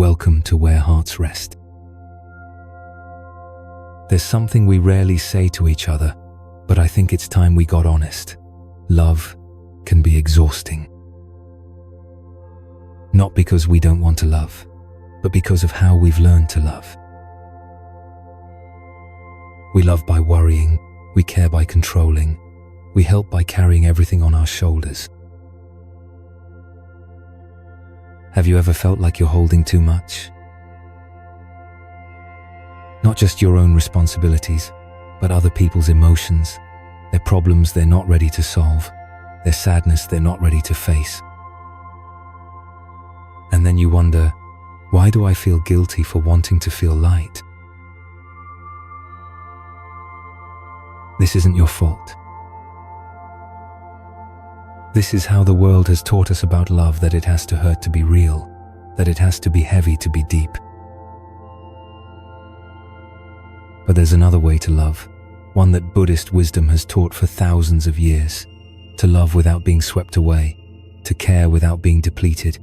welcome to Where Hearts Rest. There's something we rarely say to each other, but I think it's time we got honest. Love can be exhausting. Not because we don't want to love, but because of how we've learned to love. We love by worrying, we care by controlling, we help by carrying everything on our shoulders. Have you ever felt like you're holding too much? Not just your own responsibilities, but other people's emotions, their problems they're not ready to solve, their sadness they're not ready to face. And then you wonder, why do I feel guilty for wanting to feel light? This isn't your fault. This is how the world has taught us about love, that it has to hurt to be real, that it has to be heavy to be deep. But there's another way to love, one that Buddhist wisdom has taught for thousands of years, to love without being swept away, to care without being depleted.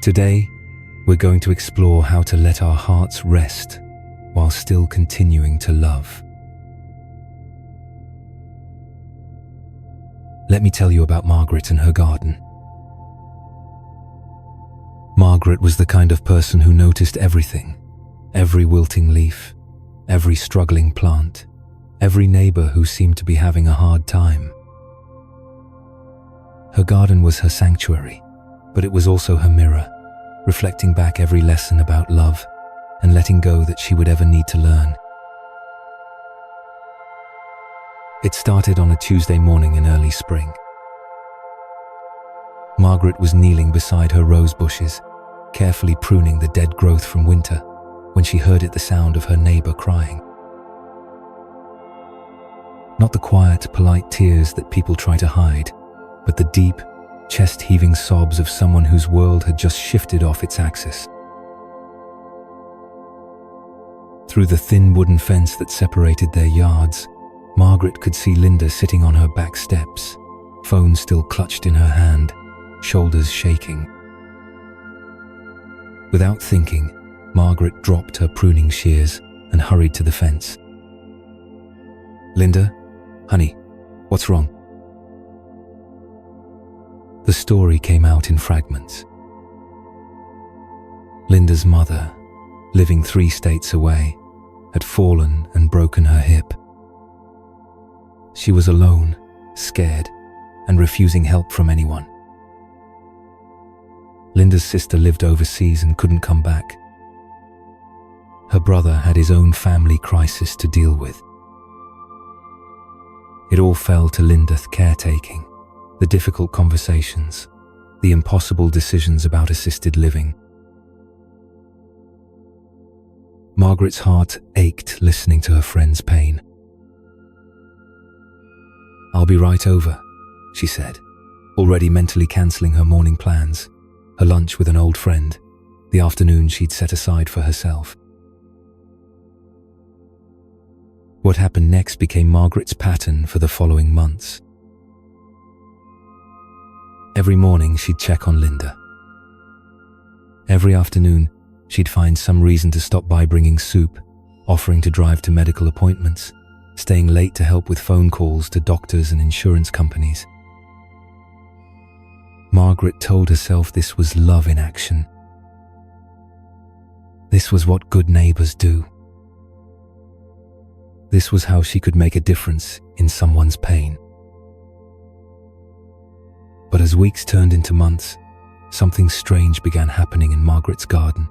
Today, we're going to explore how to let our hearts rest while still continuing to love. Let me tell you about Margaret and her garden. Margaret was the kind of person who noticed everything, every wilting leaf, every struggling plant, every neighbor who seemed to be having a hard time. Her garden was her sanctuary, but it was also her mirror, reflecting back every lesson about love and letting go that she would ever need to learn. It started on a Tuesday morning in early spring. Margaret was kneeling beside her rose bushes, carefully pruning the dead growth from winter, when she heard the sound of her neighbor crying. Not the quiet, polite tears that people try to hide, but the deep, chest-heaving sobs of someone whose world had just shifted off its axis. Through the thin wooden fence that separated their yards, Margaret could see Linda sitting on her back steps, phone still clutched in her hand, shoulders shaking. Without thinking, Margaret dropped her pruning shears and hurried to the fence. "Linda, honey, what's wrong?" The story came out in fragments. Linda's mother, living 3 states away, had fallen and broken her hip. She was alone, scared, and refusing help from anyone. Linda's sister lived overseas and couldn't come back. Her brother had his own family crisis to deal with. It all fell to Linda's caretaking, the difficult conversations, the impossible decisions about assisted living. Margaret's heart ached listening to her friend's pain. "I'll be right over," she said, already mentally cancelling her morning plans, her lunch with an old friend, the afternoon she'd set aside for herself. What happened next became Margaret's pattern for the following months. Every morning she'd check on Linda. Every afternoon she'd find some reason to stop by bringing soup, offering to drive to medical appointments, staying late to help with phone calls to doctors and insurance companies. Margaret told herself this was love in action. This was what good neighbors do. This was how she could make a difference in someone's pain. But as weeks turned into months, something strange began happening in Margaret's garden.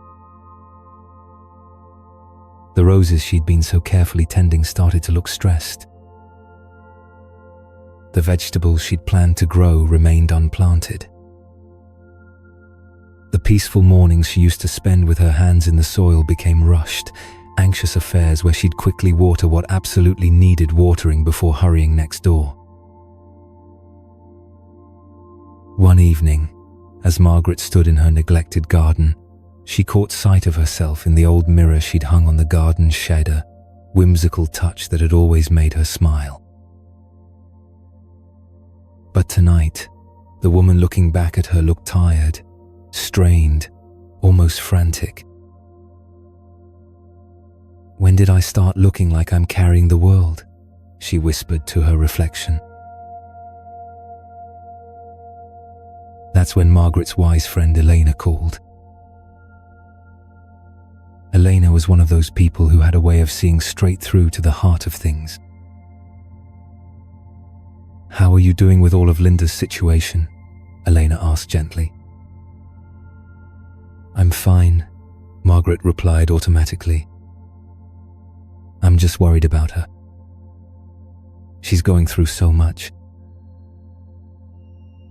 The roses she'd been so carefully tending started to look stressed. The vegetables she'd planned to grow remained unplanted. The peaceful mornings she used to spend with her hands in the soil became rushed, anxious affairs where she'd quickly water what absolutely needed watering before hurrying next door. One evening, as Margaret stood in her neglected garden, she caught sight of herself in the old mirror she'd hung on the garden shed, a whimsical touch that had always made her smile. But tonight, The woman looking back at her looked tired, strained, almost frantic. "When did I start looking like I'm carrying the world?" she whispered to her reflection. That's when Margaret's wise friend Elena called. Elena was one of those people who had a way of seeing straight through to the heart of things. "How are you doing with all of Linda's situation?" Elena asked gently. "I'm fine," Margaret replied automatically. "I'm just worried about her. She's going through so much."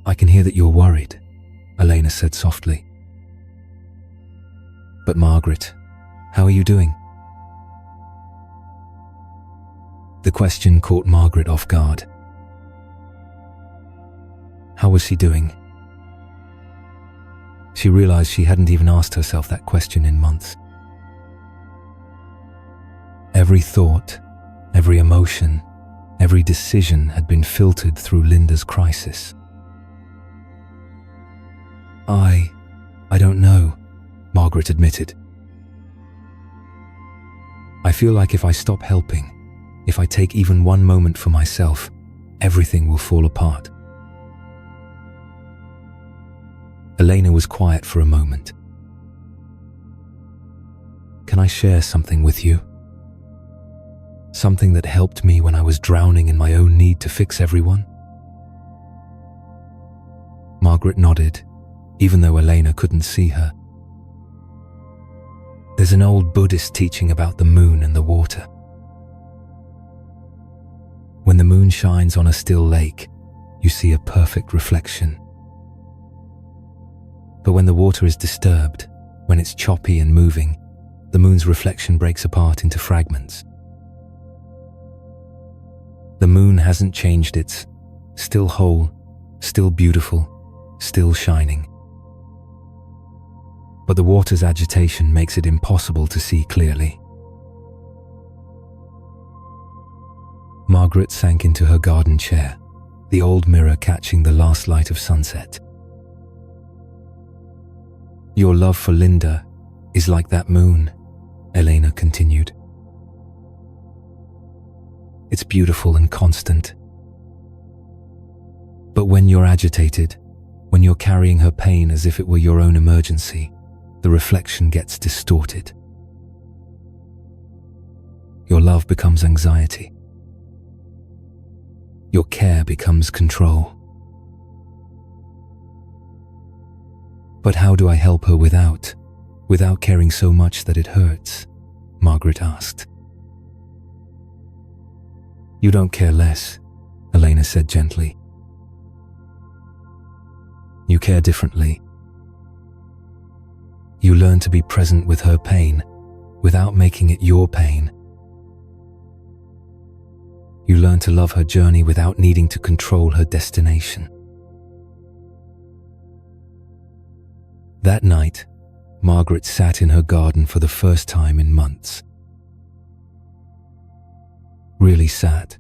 "I can hear that you're worried," Elena said softly. "But Margaret, how are you doing?" The question caught Margaret off guard. How was she doing? She realized she hadn't even asked herself that question in months. Every thought, every emotion, every decision had been filtered through Linda's crisis. I don't know," Margaret admitted. "I feel like if I stop helping, if I take even one moment for myself, everything will fall apart." Elena was quiet for a moment. "Can I share something with you? Something that helped me when I was drowning in my own need to fix everyone?" Margaret nodded, even though Elena couldn't see her. "There's an old Buddhist teaching about the moon and the water. When the moon shines on a still lake, you see a perfect reflection. But when the water is disturbed, when it's choppy and moving, the moon's reflection breaks apart into fragments. The moon hasn't changed, it's still whole, still beautiful, still shining. But the water's agitation makes it impossible to see clearly." Margaret sank into her garden chair, the old mirror catching the last light of sunset. "Your love for Linda is like that moon," Elena continued. "It's beautiful and constant. But when you're agitated, when you're carrying her pain as if it were your own emergency, the reflection gets distorted. Your love becomes anxiety. Your care becomes control. But how do I help her without caring so much that it hurts?" Margaret asked. "You don't care less," Elena said gently. "You care differently. You learn to be present with her pain without making it your pain. You learn to love her journey without needing to control her destination." That night, Margaret sat in her garden for the first time in months. Really sat.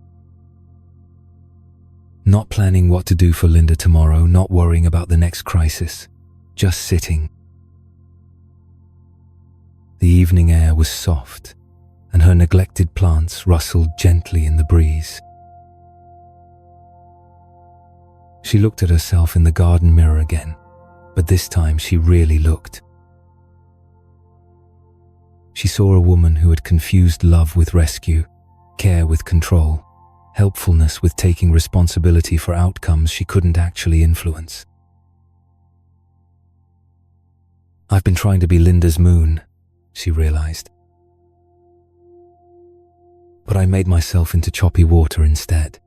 Not planning what to do for Linda tomorrow, not worrying about the next crisis, just sitting. The evening air was soft, and her neglected plants rustled gently in the breeze. She looked at herself in the garden mirror again, but this time she really looked. She saw a woman who had confused love with rescue, care with control, helpfulness with taking responsibility for outcomes she couldn't actually influence. "I've been trying to be Linda's moon," she realized. "But I made myself into choppy water instead."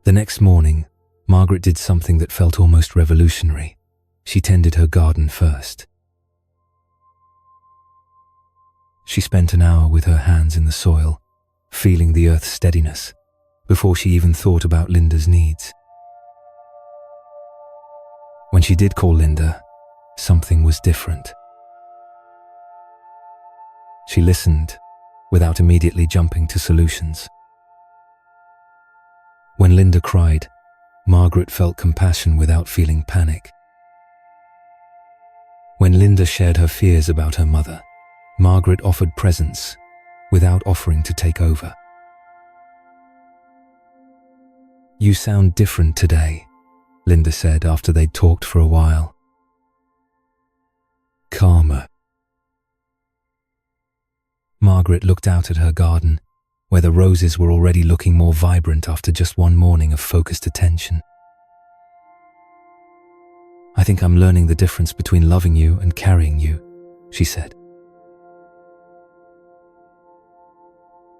The next morning, Margaret did something that felt almost revolutionary. She tended her garden first. She spent an hour with her hands in the soil, feeling the earth's steadiness, before she even thought about Linda's needs. When she did call Linda, something was different. She listened, without immediately jumping to solutions. When Linda cried, Margaret felt compassion without feeling panic. When Linda shared her fears about her mother, Margaret offered presence without offering to take over. "You sound different today," Linda said after they'd talked for a while. "Calmer." Margaret looked out at her garden, where the roses were already looking more vibrant after just one morning of focused attention. "I think I'm learning the difference between loving you and carrying you," she said.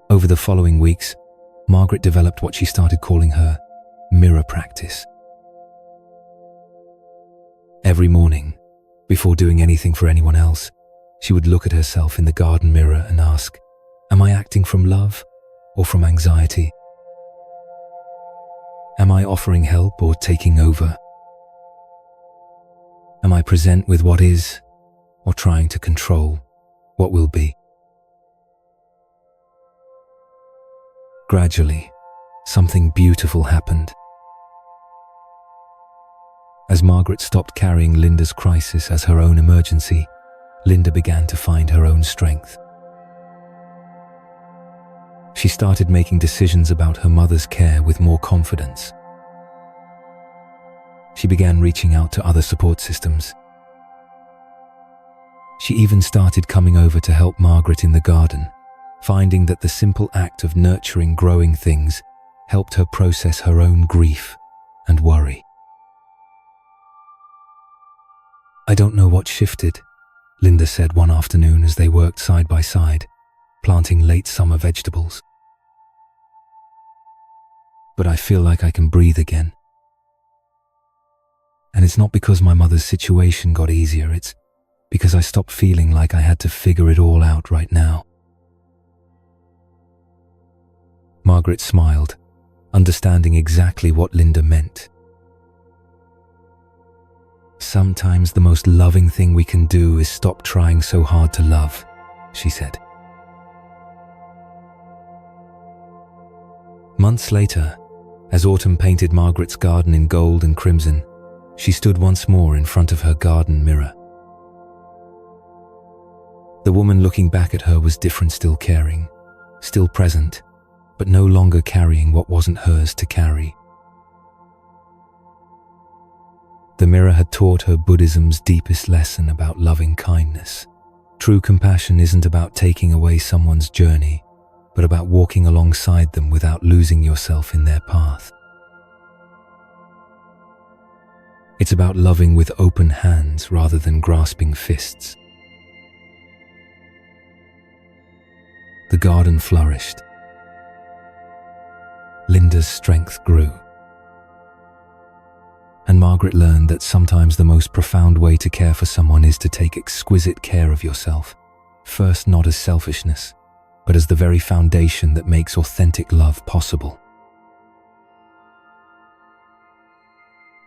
Over the following weeks, Margaret developed what she started calling her mirror practice. Every morning, before doing anything for anyone else, she would look at herself in the garden mirror and ask, "Am I acting from love or from anxiety? Am I offering help or taking over? Am I present with what is or trying to control what will be?" Gradually, something beautiful happened. As Margaret stopped carrying Linda's crisis as her own emergency, Linda began to find her own strength. She started making decisions about her mother's care with more confidence. She began reaching out to other support systems. She even started coming over to help Margaret in the garden, finding that the simple act of nurturing growing things helped her process her own grief and worry. "I don't know what shifted," Linda said one afternoon as they worked side by side, planting late summer vegetables. "But I feel like I can breathe again. And it's not because my mother's situation got easier, it's because I stopped feeling like I had to figure it all out right now." Margaret smiled, understanding exactly what Linda meant. "Sometimes the most loving thing we can do is stop trying so hard to love," she said. Months later, as autumn painted Margaret's garden in gold and crimson, she stood once more in front of her garden mirror. The woman looking back at her was different, still caring, still present, but no longer carrying what wasn't hers to carry. The mirror had taught her Buddhism's deepest lesson about loving kindness. True compassion isn't about taking away someone's journey, but about walking alongside them without losing yourself in their path. It's about loving with open hands rather than grasping fists. The garden flourished. Linda's strength grew. And Margaret learned that sometimes the most profound way to care for someone is to take exquisite care of yourself, first not as selfishness, but as the very foundation that makes authentic love possible.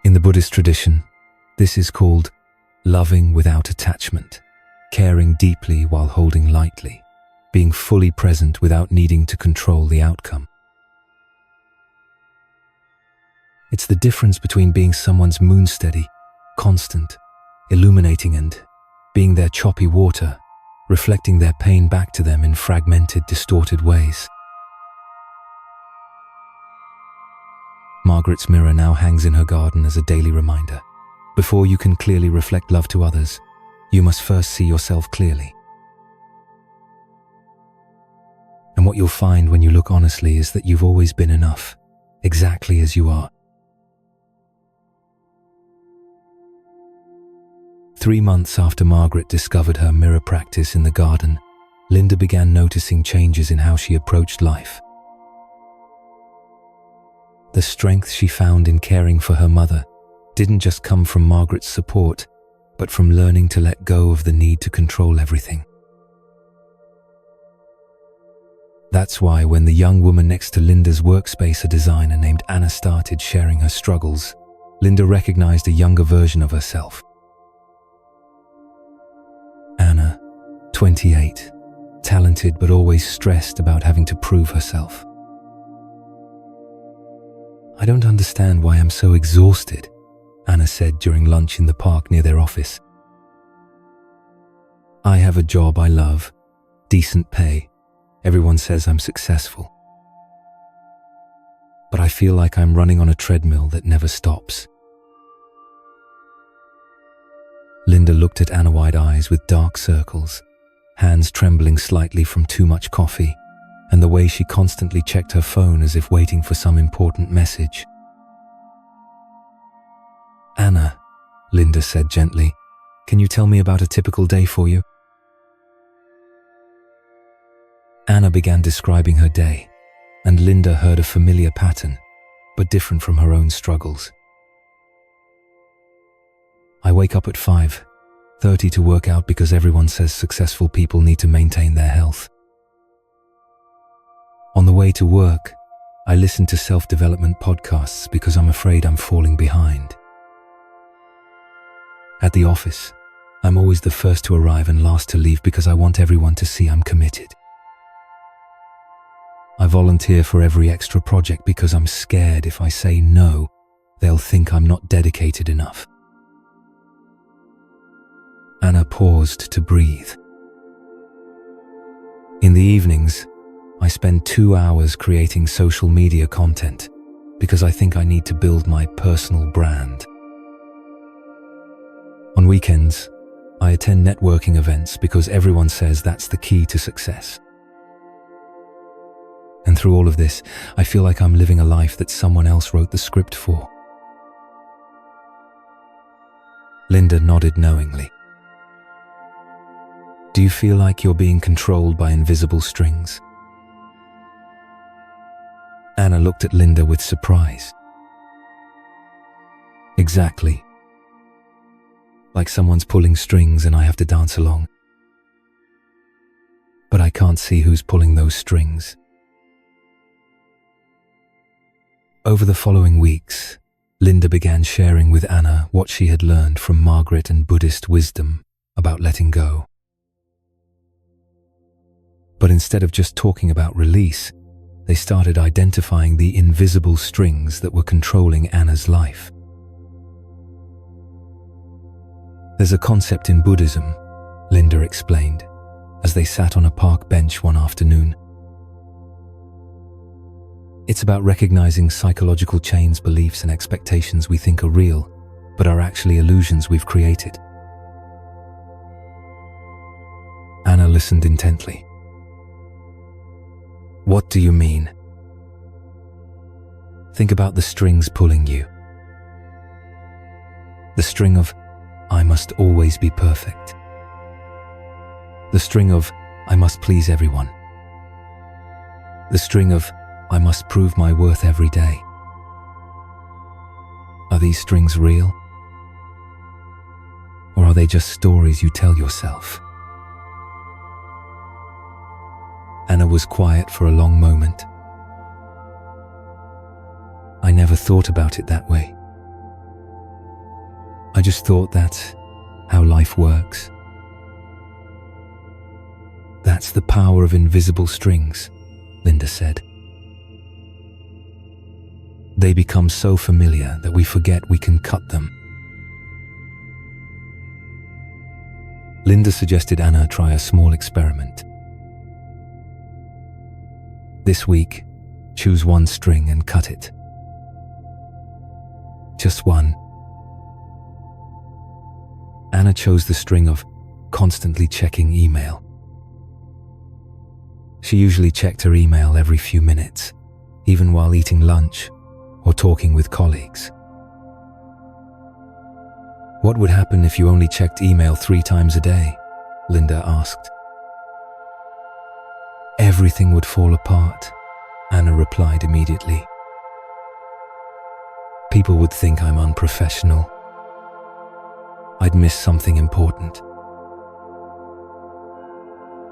In the Buddhist tradition, this is called loving without attachment, caring deeply while holding lightly, being fully present without needing to control the outcome. It's the difference between being someone's moon-steady, constant, illuminating, and being their choppy water, reflecting their pain back to them in fragmented, distorted ways. Margaret's mirror now hangs in her garden as a daily reminder. Before you can clearly reflect love to others, you must first see yourself clearly. And what you'll find when you look honestly is that you've always been enough, exactly as you are. 3 months after Margaret discovered her mirror practice in the garden, Linda began noticing changes in how she approached life. The strength she found in caring for her mother didn't just come from Margaret's support, but from learning to let go of the need to control everything. That's why when the young woman next to Linda's workspace, a designer named Anna, started sharing her struggles, Linda recognized a younger version of herself. Anna, 28, talented but always stressed about having to prove herself. I don't understand why I'm so exhausted, Anna said during lunch in the park near their office. I have a job I love, decent pay. Everyone says I'm successful. But I feel like I'm running on a treadmill that never stops. Linda looked at Anna wide eyes with dark circles, hands trembling slightly from too much coffee, and the way she constantly checked her phone as if waiting for some important message. Anna, Linda said gently, can you tell me about a typical day for you? Anna began describing her day, and Linda heard a familiar pattern, but different from her own struggles. I wake up at 5:30 to work out because everyone says successful people need to maintain their health. On the way to work, I listen to self-development podcasts because I'm afraid I'm falling behind. At the office, I'm always the first to arrive and last to leave because I want everyone to see I'm committed. I volunteer for every extra project because I'm scared if I say no, they'll think I'm not dedicated enough. Anna paused to breathe. In the evenings, I spend 2 hours creating social media content because I think I need to build my personal brand. On weekends, I attend networking events because everyone says that's the key to success. And through all of this, I feel like I'm living a life that someone else wrote the script for. Linda nodded knowingly. Do you feel like you're being controlled by invisible strings? Anna looked at Linda with surprise. Exactly. Like someone's pulling strings and I have to dance along. But I can't see who's pulling those strings. Over the following weeks, Linda began sharing with Anna what she had learned from Margaret and Buddhist wisdom about letting go. But instead of just talking about release, they started identifying the invisible strings that were controlling Anna's life. There's a concept in Buddhism, Linda explained, as they sat on a park bench one afternoon. It's about recognizing psychological chains, beliefs, and expectations we think are real, but are actually illusions we've created. Anna listened intently. What do you mean? Think about the strings pulling you. The string of, I must always be perfect. The string of, I must please everyone. The string of, I must prove my worth every day. Are these strings real? Or are they just stories you tell yourself? Anna was quiet for a long moment. I never thought about it that way. I just thought that's how life works. That's the power of invisible strings, Linda said. They become so familiar that we forget we can cut them. Linda suggested Anna try a small experiment. This week, choose one string and cut it. Just one. Anna chose the string of constantly checking email. She usually checked her email every few minutes, even while eating lunch or talking with colleagues. What would happen if you only checked email 3 times a day? Linda asked. Everything would fall apart, Anna replied immediately. People would think I'm unprofessional. I'd miss something important.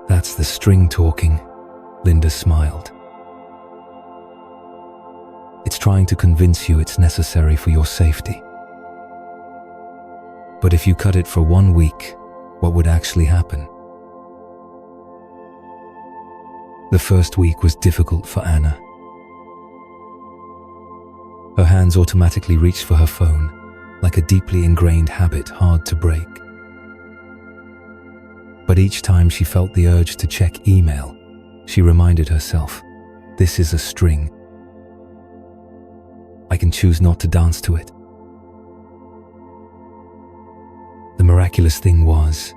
That's the string talking, Linda smiled. It's trying to convince you it's necessary for your safety. But if you cut it for 1 week, what would actually happen? The first week was difficult for Anna. Her hands automatically reached for her phone, like a deeply ingrained habit hard to break. But each time she felt the urge to check email, she reminded herself, this is a string. I can choose not to dance to it. The miraculous thing was,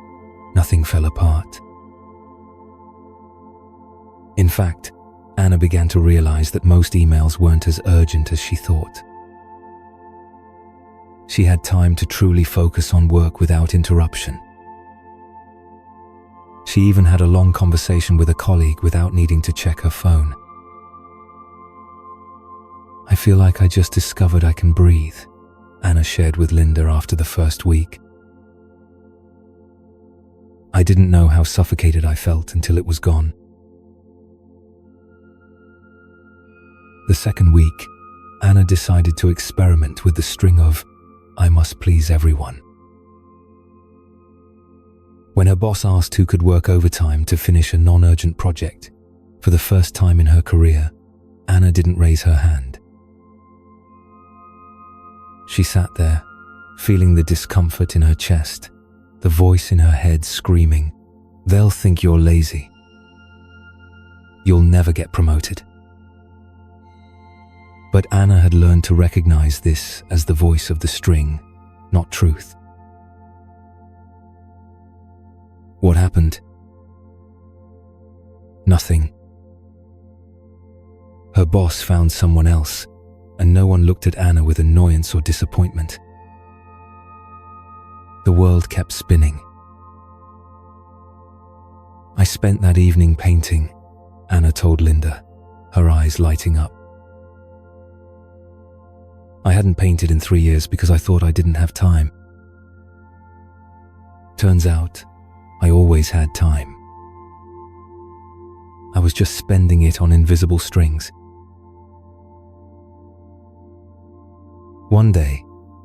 nothing fell apart. In fact, Anna began to realize that most emails weren't as urgent as she thought. She had time to truly focus on work without interruption. She even had a long conversation with a colleague without needing to check her phone. I feel like I just discovered I can breathe, Anna shared with Linda after the first week. I didn't know how suffocated I felt until it was gone. The second week, Anna decided to experiment with the string of, I must please everyone. When her boss asked who could work overtime to finish a non-urgent project, for the first time in her career, Anna didn't raise her hand. She sat there, feeling the discomfort in her chest, the voice in her head screaming, they'll think you're lazy. You'll never get promoted. But Anna had learned to recognize this as the voice of the string, not truth. What happened? Nothing. Her boss found someone else, and no one looked at Anna with annoyance or disappointment. The world kept spinning. I spent that evening painting, Anna told Linda, her eyes lighting up. I hadn't painted in 3 years because I thought I didn't have time. Turns out, I always had time. I was just spending it on invisible strings. One day,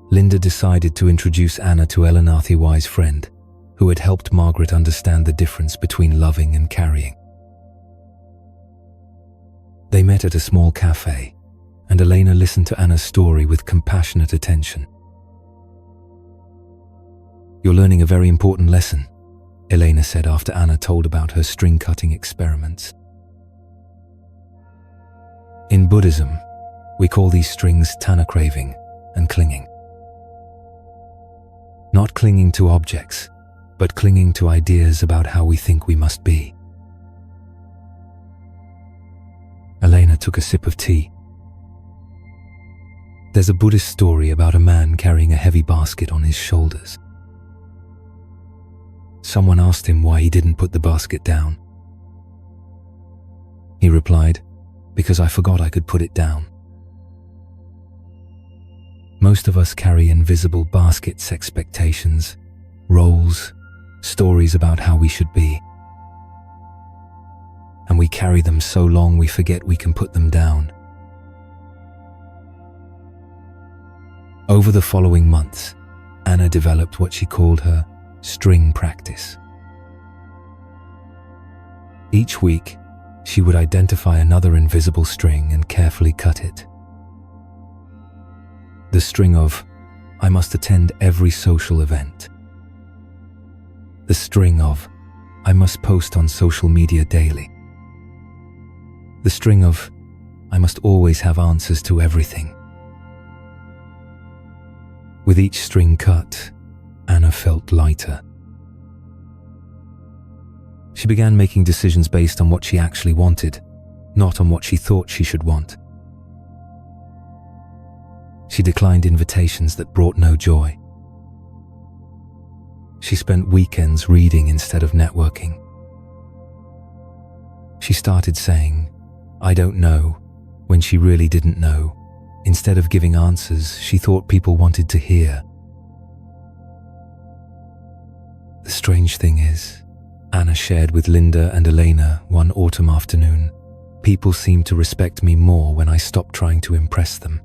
Linda decided to introduce Anna to Elanathi Y's friend, who had helped Margaret understand the difference between loving and carrying. They met at a small cafe, and Elena listened to Anna's story with compassionate attention. You're learning a very important lesson, Elena said after Anna told about her string-cutting experiments. In Buddhism, we call these strings tanha craving and clinging. Not clinging to objects, but clinging to ideas about how we think we must be. Elena took a sip of tea. There's a Buddhist story about a man carrying a heavy basket on his shoulders. Someone asked him why he didn't put the basket down. He replied, because I forgot I could put it down. Most of us carry invisible baskets, expectations, roles, stories about how we should be. And we carry them so long we forget we can put them down. Over the following months, Anna developed what she called her string practice. Each week, she would identify another invisible string and carefully cut it. The string of, I must attend every social event. The string of, I must post on social media daily. The string of, I must always have answers to everything. With each string cut, Anna felt lighter. She began making decisions based on what she actually wanted, not on what she thought she should want. She declined invitations that brought no joy. She spent weekends reading instead of networking. She started saying, I don't know, when she really didn't know. Instead of giving answers she thought people wanted to hear. The strange thing is, Anna shared with Linda and Elena one autumn afternoon, people seemed to respect me more when I stopped trying to impress them.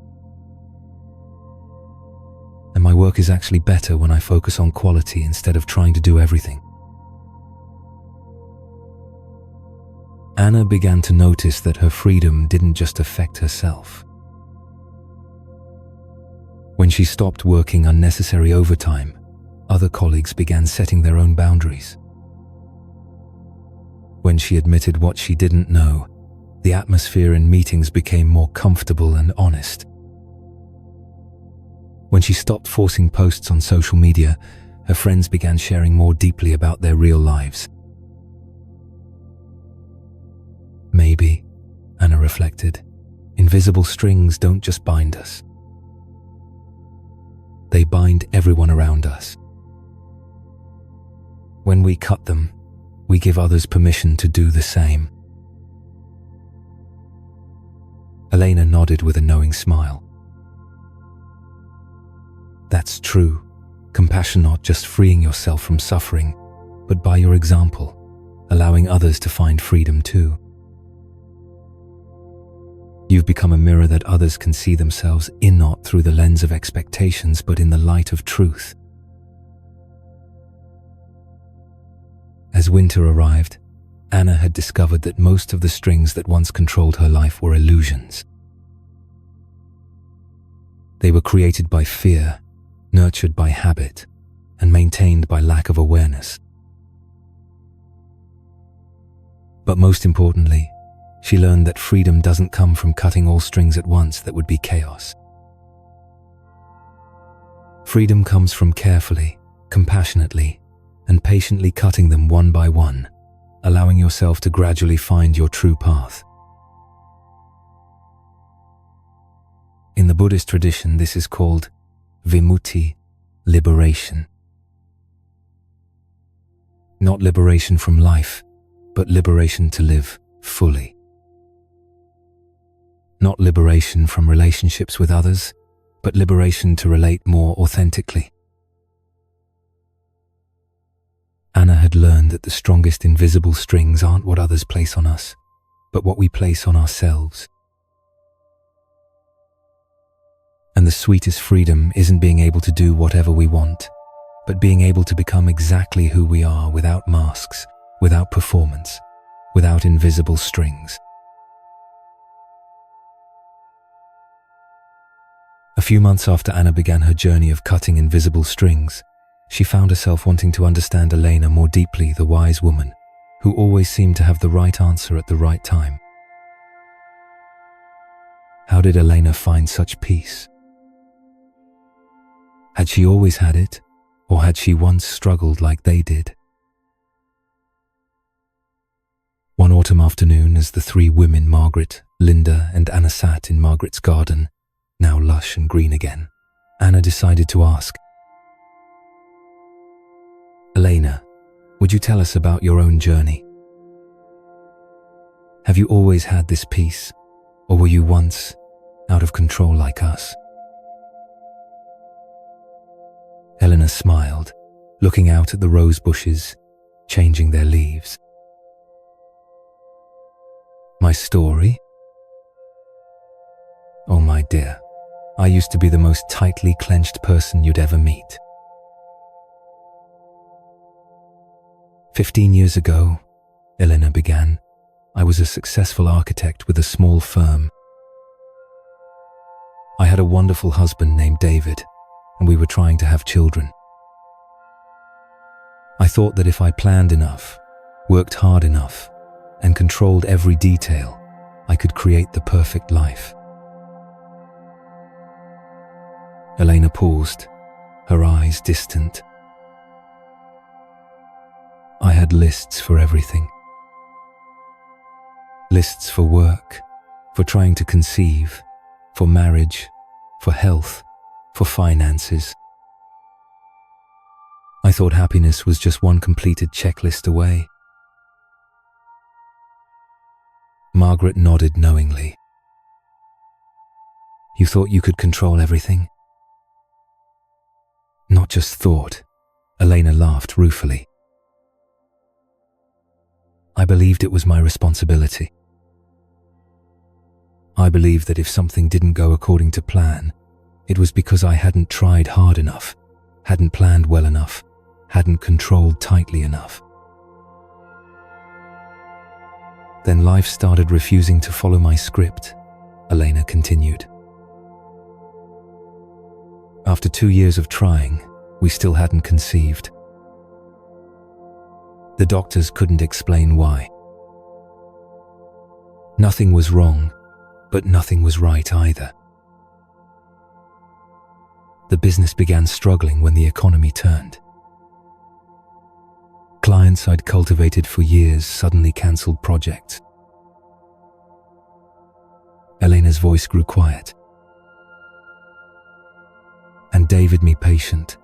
And my work is actually better when I focus on quality instead of trying to do everything. Anna began to notice that her freedom didn't just affect herself. When she stopped working unnecessary overtime, other colleagues began setting their own boundaries. When she admitted what she didn't know, the atmosphere in meetings became more comfortable and honest. When she stopped forcing posts on social media, her friends began sharing more deeply about their real lives. Maybe, Anna reflected, invisible strings don't just bind us. They bind everyone around us. When we cut them, we give others permission to do the same. Elena nodded with a knowing smile. That's true. Compassion not just freeing yourself from suffering, but by your example, allowing others to find freedom too. You've become a mirror that others can see themselves in, not through the lens of expectations, but in the light of truth. As winter arrived, Anna had discovered that most of the strings that once controlled her life were illusions. They were created by fear, nurtured by habit, and maintained by lack of awareness. But most importantly, she learned that freedom doesn't come from cutting all strings at once. That would be chaos. Freedom comes from carefully, compassionately, and patiently cutting them one by one, allowing yourself to gradually find your true path. In the Buddhist tradition, this is called vimutti, liberation. Not liberation from life, but liberation to live fully. Not liberation from relationships with others, but liberation to relate more authentically. Anna had learned that the strongest invisible strings aren't what others place on us, but what we place on ourselves. And the sweetest freedom isn't being able to do whatever we want, but being able to become exactly who we are without masks, without performance, without invisible strings. A few months after Anna began her journey of cutting invisible strings, she found herself wanting to understand Elena more deeply, the wise woman, who always seemed to have the right answer at the right time. How did Elena find such peace? Had she always had it, or had she once struggled like they did? One autumn afternoon, as the three women, Margaret, Linda, and Anna, sat in Margaret's garden, now lush and green again, Anna decided to ask, Elena, would you tell us about your own journey? Have you always had this peace, or were you once out of control like us? Elena smiled, looking out at the rose bushes, changing their leaves. My story? Oh, my dear, I used to be the most tightly clenched person you'd ever meet. 15 years ago, Elena began, I was a successful architect with a small firm. I had a wonderful husband named David, and we were trying to have children. I thought that if I planned enough, worked hard enough, and controlled every detail, I could create the perfect life. Elena paused, her eyes distant. I had lists for everything. Lists for work, for trying to conceive, for marriage, for health, for finances. I thought happiness was just one completed checklist away. Margaret nodded knowingly. You thought you could control everything? Not just thought, Elena laughed ruefully. I believed it was my responsibility. I believed that if something didn't go according to plan, it was because I hadn't tried hard enough, hadn't planned well enough, hadn't controlled tightly enough. Then life started refusing to follow my script, Elena continued. After 2 years of trying, we still hadn't conceived. The doctors couldn't explain why. Nothing was wrong, but nothing was right either. The business began struggling when the economy turned. Clients I'd cultivated for years suddenly cancelled projects. Elena's voice grew quiet. And David, me patient,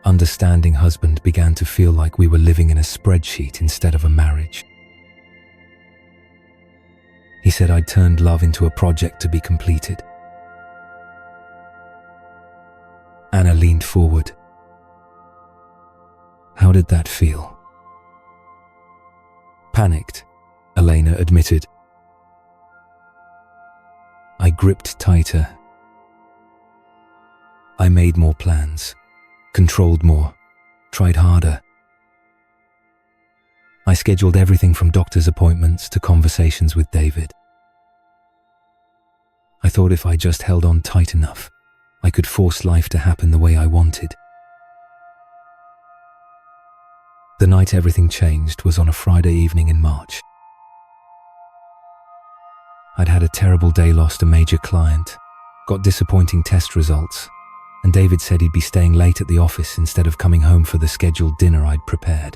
understanding husband, began to feel like we were living in a spreadsheet instead of a marriage. He said I'd turned love into a project to be completed. Anna leaned forward. How did that feel? Panicked, Elena admitted. I gripped tighter. I made more plans, controlled more, tried harder. I scheduled everything from doctor's appointments to conversations with David. I thought if I just held on tight enough, I could force life to happen the way I wanted. The night everything changed was on a Friday evening in March. I'd had a terrible day, lost a major client, got disappointing test results, and David said he'd be staying late at the office instead of coming home for the scheduled dinner I'd prepared.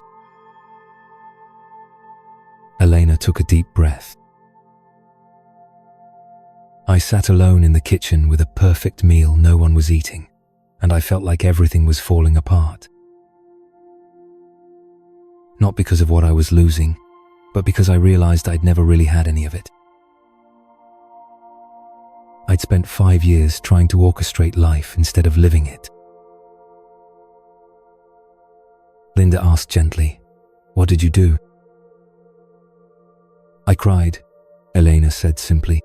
Elena took a deep breath. I sat alone in the kitchen with a perfect meal no one was eating, and I felt like everything was falling apart. Not because of what I was losing, but because I realized I'd never really had any of it. I'd spent 5 years trying to orchestrate life instead of living it. Linda asked gently, "What did you do?" I cried, Elena said simply.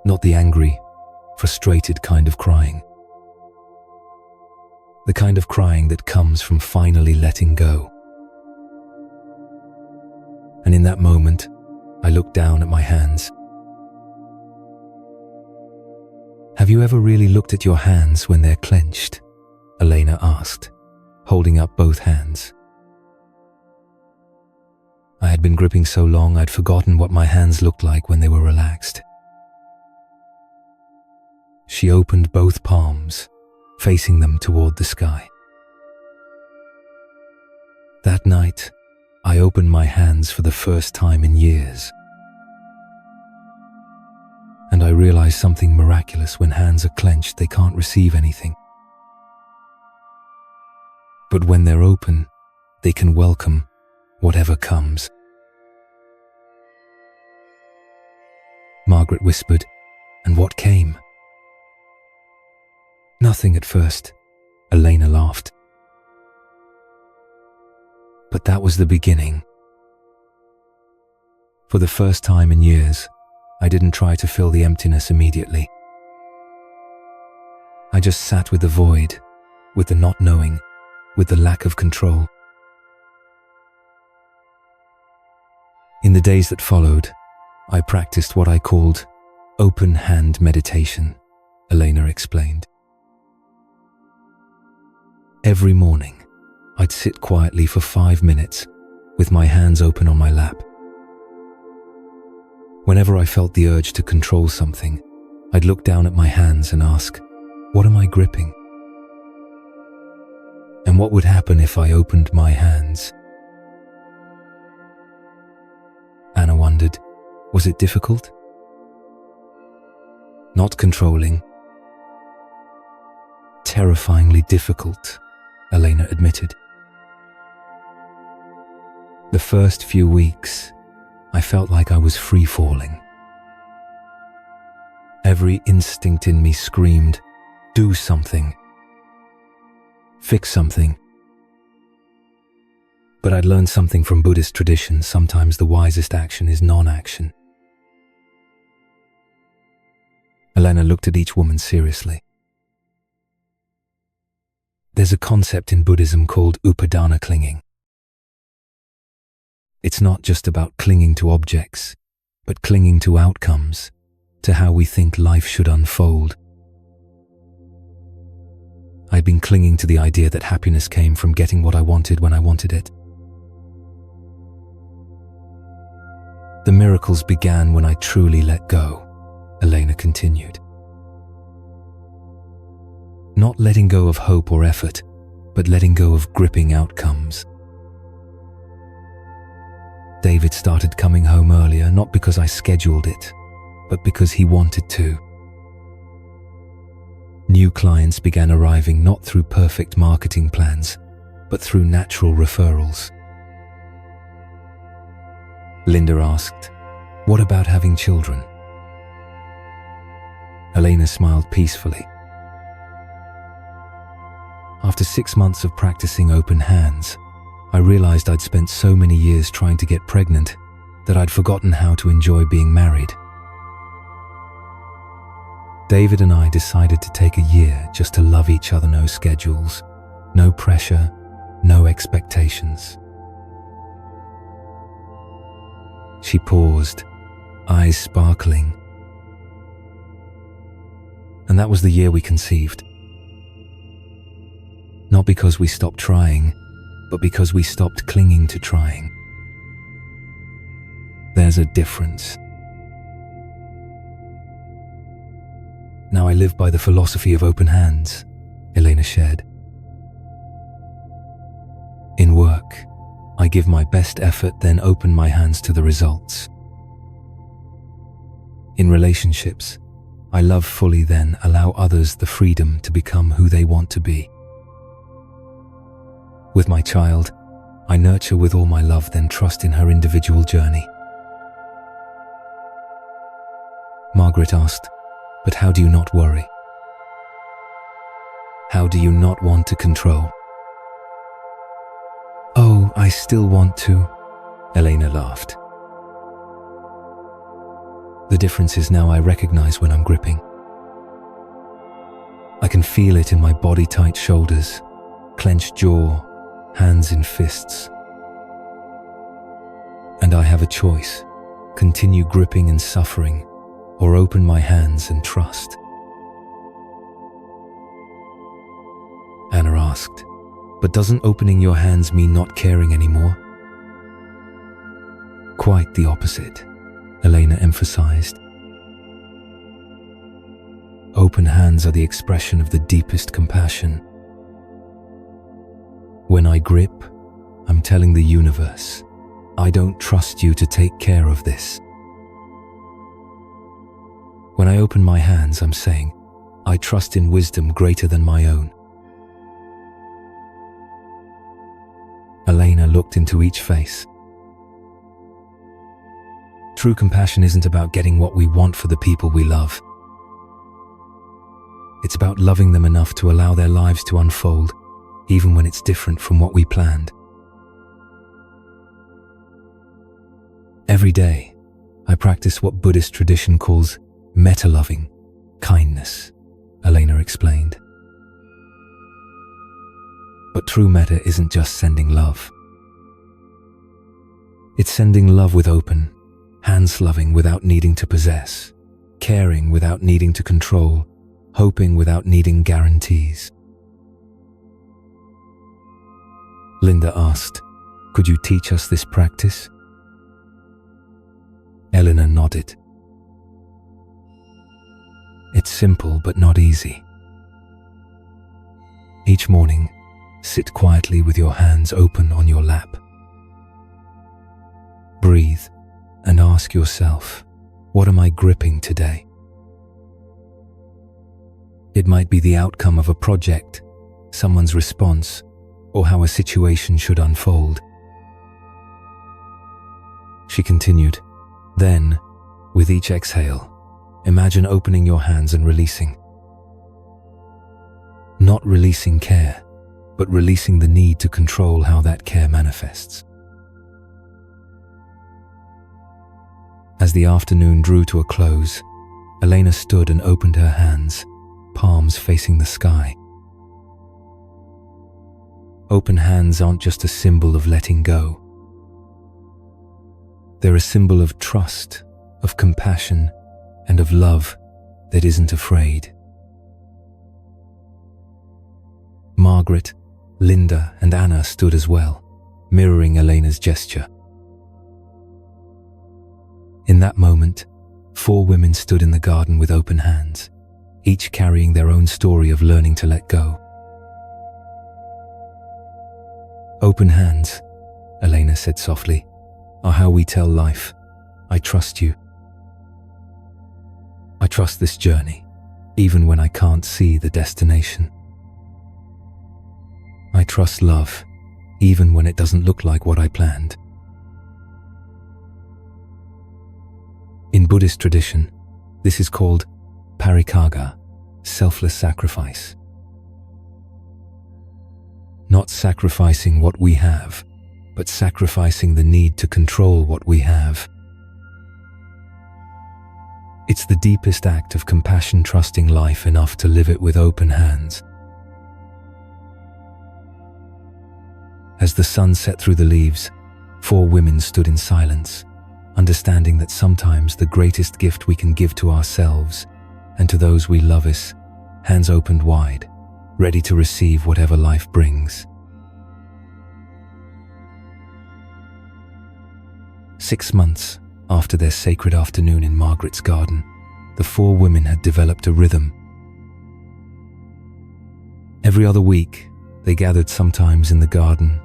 Not the angry, frustrated kind of crying. The kind of crying that comes from finally letting go. And in that moment, I looked down at my hands. Have you ever really looked at your hands when they're clenched? Elena asked, holding up both hands. I had been gripping so long I'd forgotten what my hands looked like when they were relaxed. She opened both palms, facing them toward the sky. That night, I opened my hands for the first time in years. And I realized something miraculous: when hands are clenched, they can't receive anything. But when they're open, they can welcome whatever comes. Margaret whispered, "And what came?" "Nothing at first," Elena laughed. But that was the beginning. For the first time in years, I didn't try to fill the emptiness immediately. I just sat with the void, with the not knowing, with the lack of control. In the days that followed, I practiced what I called open hand meditation, Elena explained. Every morning, I'd sit quietly for 5 minutes with my hands open on my lap. Whenever I felt the urge to control something, I'd look down at my hands and ask, what am I gripping? And what would happen if I opened my hands? Anna wondered, was it difficult? Not controlling. Terrifyingly difficult, Elena admitted. The first few weeks, I felt like I was free-falling. Every instinct in me screamed, do something. Fix something. But I'd learned something from Buddhist tradition: sometimes the wisest action is non-action. Elena looked at each woman seriously. There's a concept in Buddhism called upadana clinging. It's not just about clinging to objects, but clinging to outcomes, to how we think life should unfold. I'd been clinging to the idea that happiness came from getting what I wanted when I wanted it. The miracles began when I truly let go, Elena continued. Not letting go of hope or effort, but letting go of gripping outcomes. David started coming home earlier, not because I scheduled it, but because he wanted to. New clients began arriving not through perfect marketing plans, but through natural referrals. Linda asked, "What about having children?" Elena smiled peacefully. After 6 months of practicing open hands, I realized I'd spent so many years trying to get pregnant that I'd forgotten how to enjoy being married. David and I decided to take a year just to love each other, no schedules, no pressure, no expectations. She paused, eyes sparkling. And that was the year we conceived. Not because we stopped trying, but because we stopped clinging to trying. There's a difference. Now I live by the philosophy of open hands, Elena shared. In work, I give my best effort, then open my hands to the results. In relationships, I love fully, then allow others the freedom to become who they want to be. With my child, I nurture with all my love, then trust in her individual journey. Margaret asked, "But how do you not worry? How do you not want to control?" "Oh, I still want to," Elena laughed. The difference is now I recognize when I'm gripping. I can feel it in my body-tight shoulders, clenched jaw, hands in fists. And I have a choice: continue gripping and suffering, or open my hands and trust. Anna asked, "But doesn't opening your hands mean not caring anymore?" Quite the opposite, Elena emphasized. Open hands are the expression of the deepest compassion. When I grip, I'm telling the universe, I don't trust you to take care of this. When I open my hands, I'm saying, I trust in wisdom greater than my own. Elena looked into each face. True compassion isn't about getting what we want for the people we love. It's about loving them enough to allow their lives to unfold, even when it's different from what we planned. Every day, I practice what Buddhist tradition calls metta-loving kindness, Elena explained. But true metta isn't just sending love. It's sending love with open, hands-loving without needing to possess, caring without needing to control, hoping without needing guarantees. Linda asked, "Could you teach us this practice?" Eleanor nodded. It's simple but not easy. Each morning, sit quietly with your hands open on your lap. Breathe and ask yourself, what am I gripping today? It might be the outcome of a project, someone's response, or how a situation should unfold. She continued, then, with each exhale, imagine opening your hands and releasing. Not releasing care, but releasing the need to control how that care manifests. As the afternoon drew to a close, Elena stood and opened her hands, palms facing the sky. Open hands aren't just a symbol of letting go. They're a symbol of trust, of compassion, and of love that isn't afraid. Margaret, Linda, and Anna stood as well, mirroring Elena's gesture. In that moment, 4 women stood in the garden with open hands, each carrying their own story of learning to let go. "Open hands," Elena said softly, "are how we tell life, I trust you. I trust this journey, even when I can't see the destination. I trust love, even when it doesn't look like what I planned." In Buddhist tradition, this is called parikaga, selfless sacrifice. Not sacrificing what we have, but sacrificing the need to control what we have. It's the deepest act of compassion, trusting life enough to live it with open hands. As the sun set through the leaves, 4 women stood in silence, understanding that sometimes the greatest gift we can give to ourselves and to those we love is hands opened wide, ready to receive whatever life brings. 6 months after their sacred afternoon in Margaret's garden, the 4 women had developed a rhythm. Every other week, they gathered, sometimes in the garden,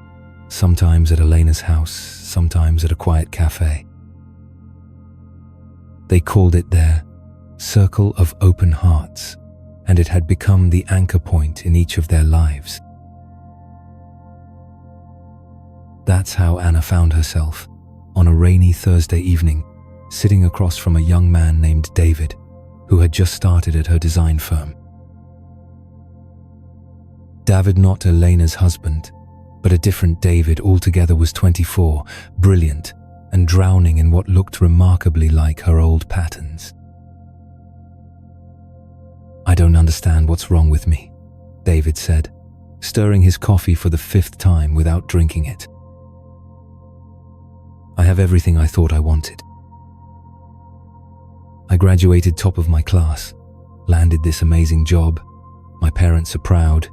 sometimes at Elena's house, sometimes at a quiet cafe. They called it their circle of open hearts, and it had become the anchor point in each of their lives. That's how Anna found herself, on a rainy Thursday evening, sitting across from a young man named David, who had just started at her design firm. David, not Elena's husband, but a different David altogether, was 24, brilliant, and drowning in what looked remarkably like her old patterns. "I don't understand what's wrong with me," David said, stirring his coffee for the 5th time without drinking it. "I have everything I thought I wanted. I graduated top of my class, landed this amazing job, my parents are proud,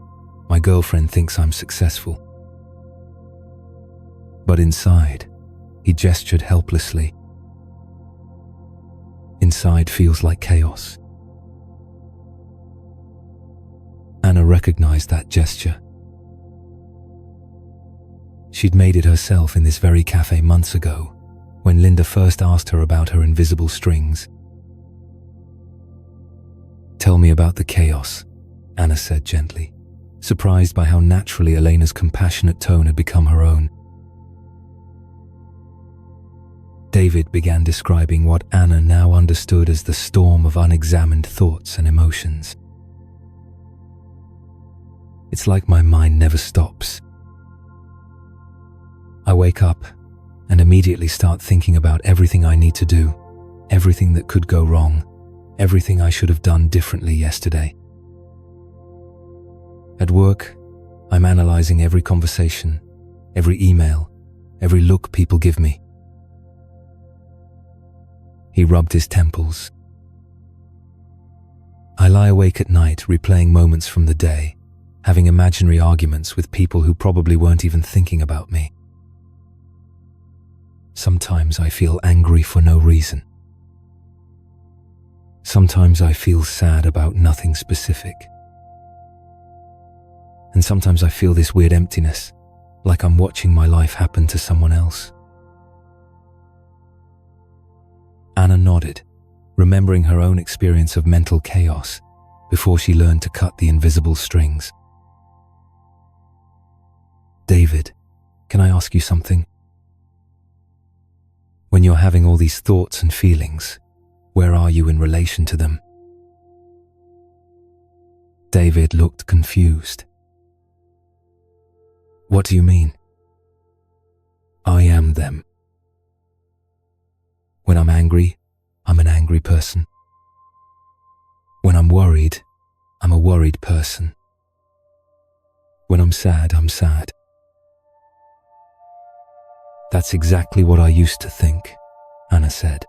my girlfriend thinks I'm successful. But inside," he gestured helplessly, "inside feels like chaos." Anna recognized that gesture. She'd made it herself in this very cafe months ago, when Linda first asked her about her invisible strings. "Tell me about the chaos," Anna said gently, surprised by how naturally Elena's compassionate tone had become her own. David began describing what Anna now understood as the storm of unexamined thoughts and emotions. "It's like my mind never stops. I wake up and immediately start thinking about everything I need to do, everything that could go wrong, everything I should have done differently yesterday. At work, I'm analyzing every conversation, every email, every look people give me." He rubbed his temples. "I lie awake at night replaying moments from the day, having imaginary arguments with people who probably weren't even thinking about me. Sometimes I feel angry for no reason. Sometimes I feel sad about nothing specific. And sometimes I feel this weird emptiness, like I'm watching my life happen to someone else." Anna nodded, remembering her own experience of mental chaos before she learned to cut the invisible strings. "David, can I ask you something? When you're having all these thoughts and feelings, where are you in relation to them?" David looked confused. "What do you mean?" "I am them. When I'm angry, I'm an angry person. When I'm worried, I'm a worried person. When I'm sad, I'm sad. That's exactly what I used to think," Anna said.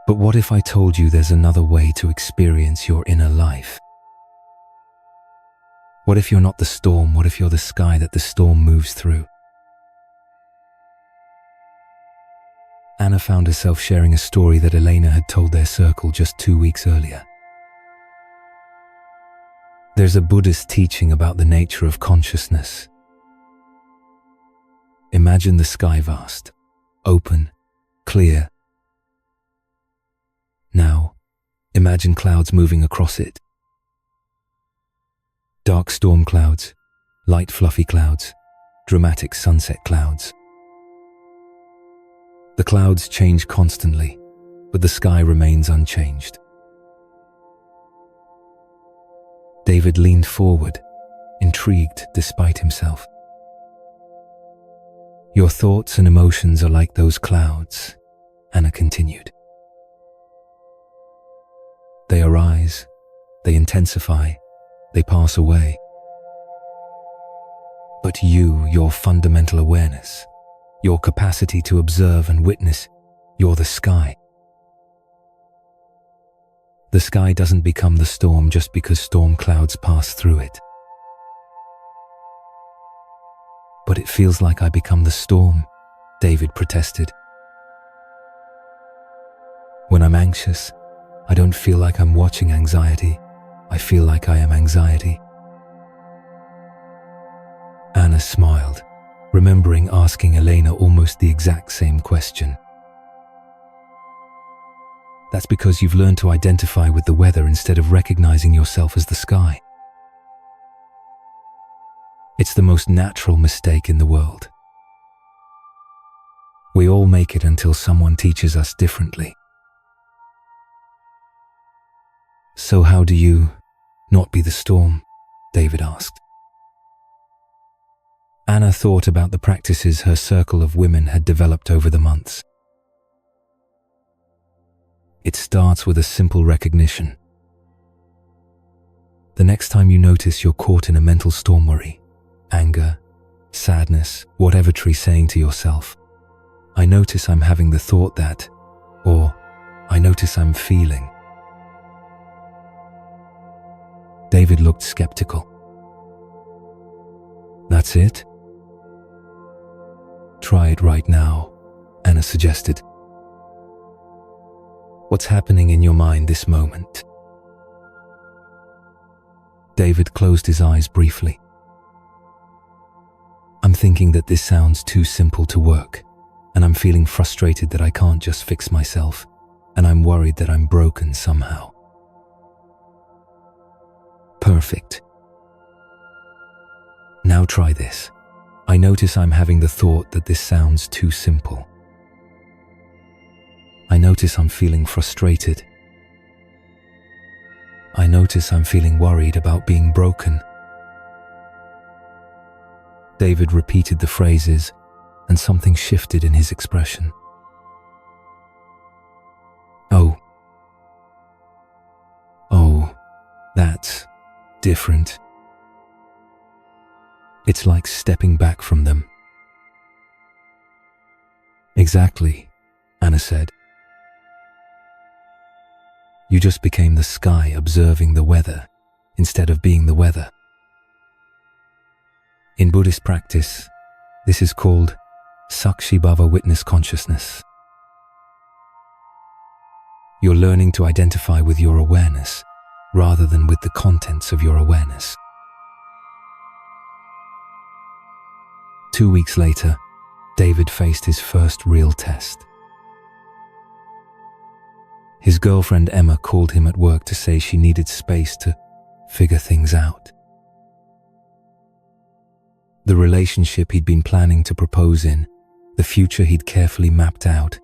"But what if I told you there's another way to experience your inner life? What if you're not the storm? What if you're the sky that the storm moves through? Anna found herself sharing a story that Elena had told their circle just 2 weeks earlier. There's a Buddhist teaching about the nature of consciousness. Imagine the sky vast, open, clear. Now, imagine clouds moving across it. Dark storm clouds, light fluffy clouds, dramatic sunset clouds. The clouds change constantly, but the sky remains unchanged. David leaned forward, intrigued despite himself. Your thoughts and emotions are like those clouds, Anna continued. They arise, they intensify, they pass away. But you, your fundamental awareness, your capacity to observe and witness, you're the sky. The sky doesn't become the storm just because storm clouds pass through it. But it feels like I become the storm, David protested. When I'm anxious, I don't feel like I'm watching anxiety. I feel like I am anxiety. Anna smiled, remembering asking Elena almost the exact same question. That's because you've learned to identify with the weather instead of recognizing yourself as the sky. It's the most natural mistake in the world. We all make it until someone teaches us differently. So how do you not be the storm? David asked. Anna thought about the practices her circle of women had developed over the months. It starts with a simple recognition. The next time you notice you're caught in a mental storm worry, anger, sadness, whatever tree saying to yourself, I notice I'm having the thought that, or I notice I'm feeling. David looked skeptical. That's it? Try it right now, Anna suggested. What's happening in your mind this moment? David closed his eyes briefly. I'm thinking that this sounds too simple to work, and I'm feeling frustrated that I can't just fix myself, and I'm worried that I'm broken somehow. Perfect. Now try this. I notice I'm having the thought that this sounds too simple. I notice I'm feeling frustrated. I notice I'm feeling worried about being broken. David repeated the phrases, and something shifted in his expression. Oh, that's different. It's like stepping back from them. Exactly, Anna said. You just became the sky observing the weather instead of being the weather. In Buddhist practice, this is called Sakshibhava witness consciousness. You're learning to identify with your awareness rather than with the contents of your awareness. 2 weeks later, David faced his first real test. His girlfriend Emma called him at work to say she needed space to figure things out. The relationship he'd been planning to propose in, the future he'd carefully mapped out,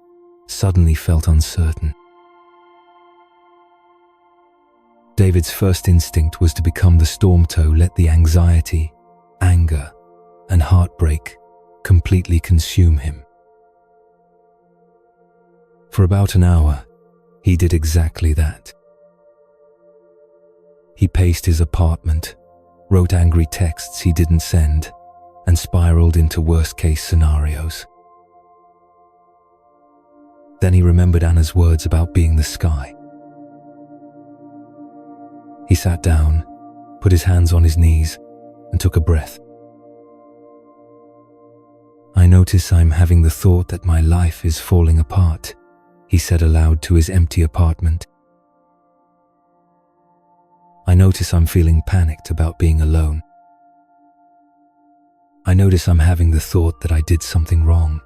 suddenly felt uncertain. David's first instinct was to become the storm toe, let the anxiety, anger, and heartbreak completely consume him. For about an hour, he did exactly that. He paced his apartment, wrote angry texts he didn't send, and spiraled into worst-case scenarios. Then he remembered Anna's words about being the sky. He sat down, put his hands on his knees, and took a breath. "I notice I'm having the thought that my life is falling apart," he said aloud to his empty apartment. "I notice I'm feeling panicked about being alone. I notice I'm having the thought that I did something wrong."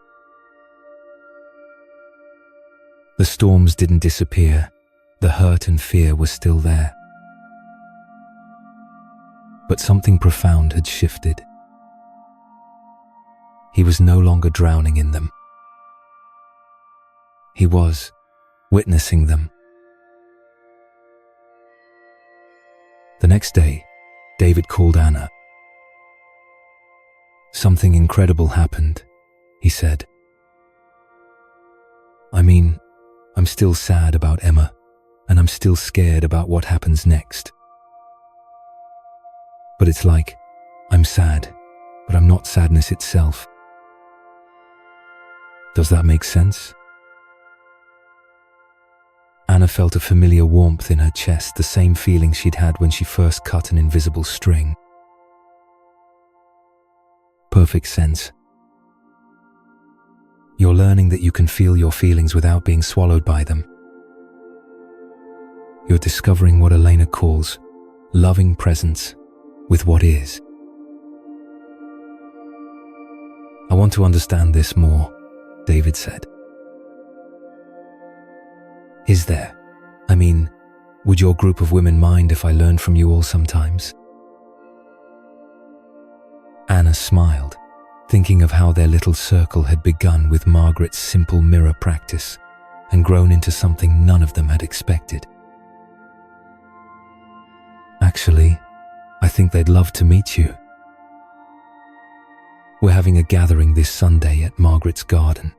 The storms didn't disappear. The hurt and fear were still there. But something profound had shifted. He was no longer drowning in them. He was witnessing them. The next day, David called Anna. "Something incredible happened," he said. I'm still sad about Emma, and I'm still scared about what happens next. But it's like, I'm sad, but I'm not sadness itself. Does that make sense?" Anna felt a familiar warmth in her chest, the same feeling she'd had when she first cut an invisible string. "Perfect sense. You're learning that you can feel your feelings without being swallowed by them. You're discovering what Elena calls loving presence with what is." "I want to understand this more," David said. "Is there? Would your group of women mind if I learned from you all sometimes?" Anna smiled, thinking of how their little circle had begun with Margaret's simple mirror practice and grown into something none of them had expected. "Actually, I think they'd love to meet you. We're having a gathering this Sunday at Margaret's garden.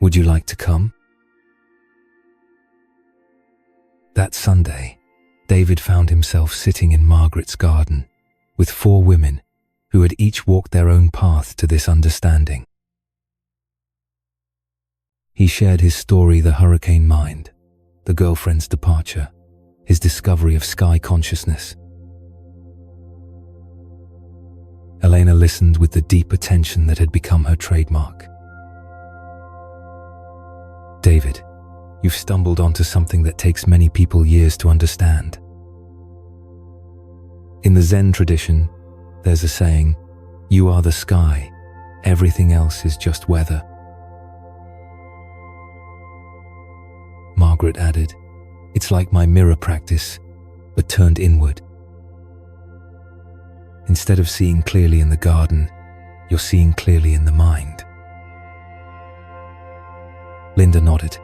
Would you like to come?" That Sunday, David found himself sitting in Margaret's garden with 4 women who had each walked their own path to this understanding. He shared his story, the hurricane mind, the girlfriend's departure, his discovery of sky consciousness. Elena listened with the deep attention that had become her trademark. "David, you've stumbled onto something that takes many people years to understand. In the Zen tradition, there's a saying, 'You are the sky, everything else is just weather.'" Margaret added, "It's like my mirror practice, but turned inward. Instead of seeing clearly in the garden, you're seeing clearly in the mind." Linda nodded.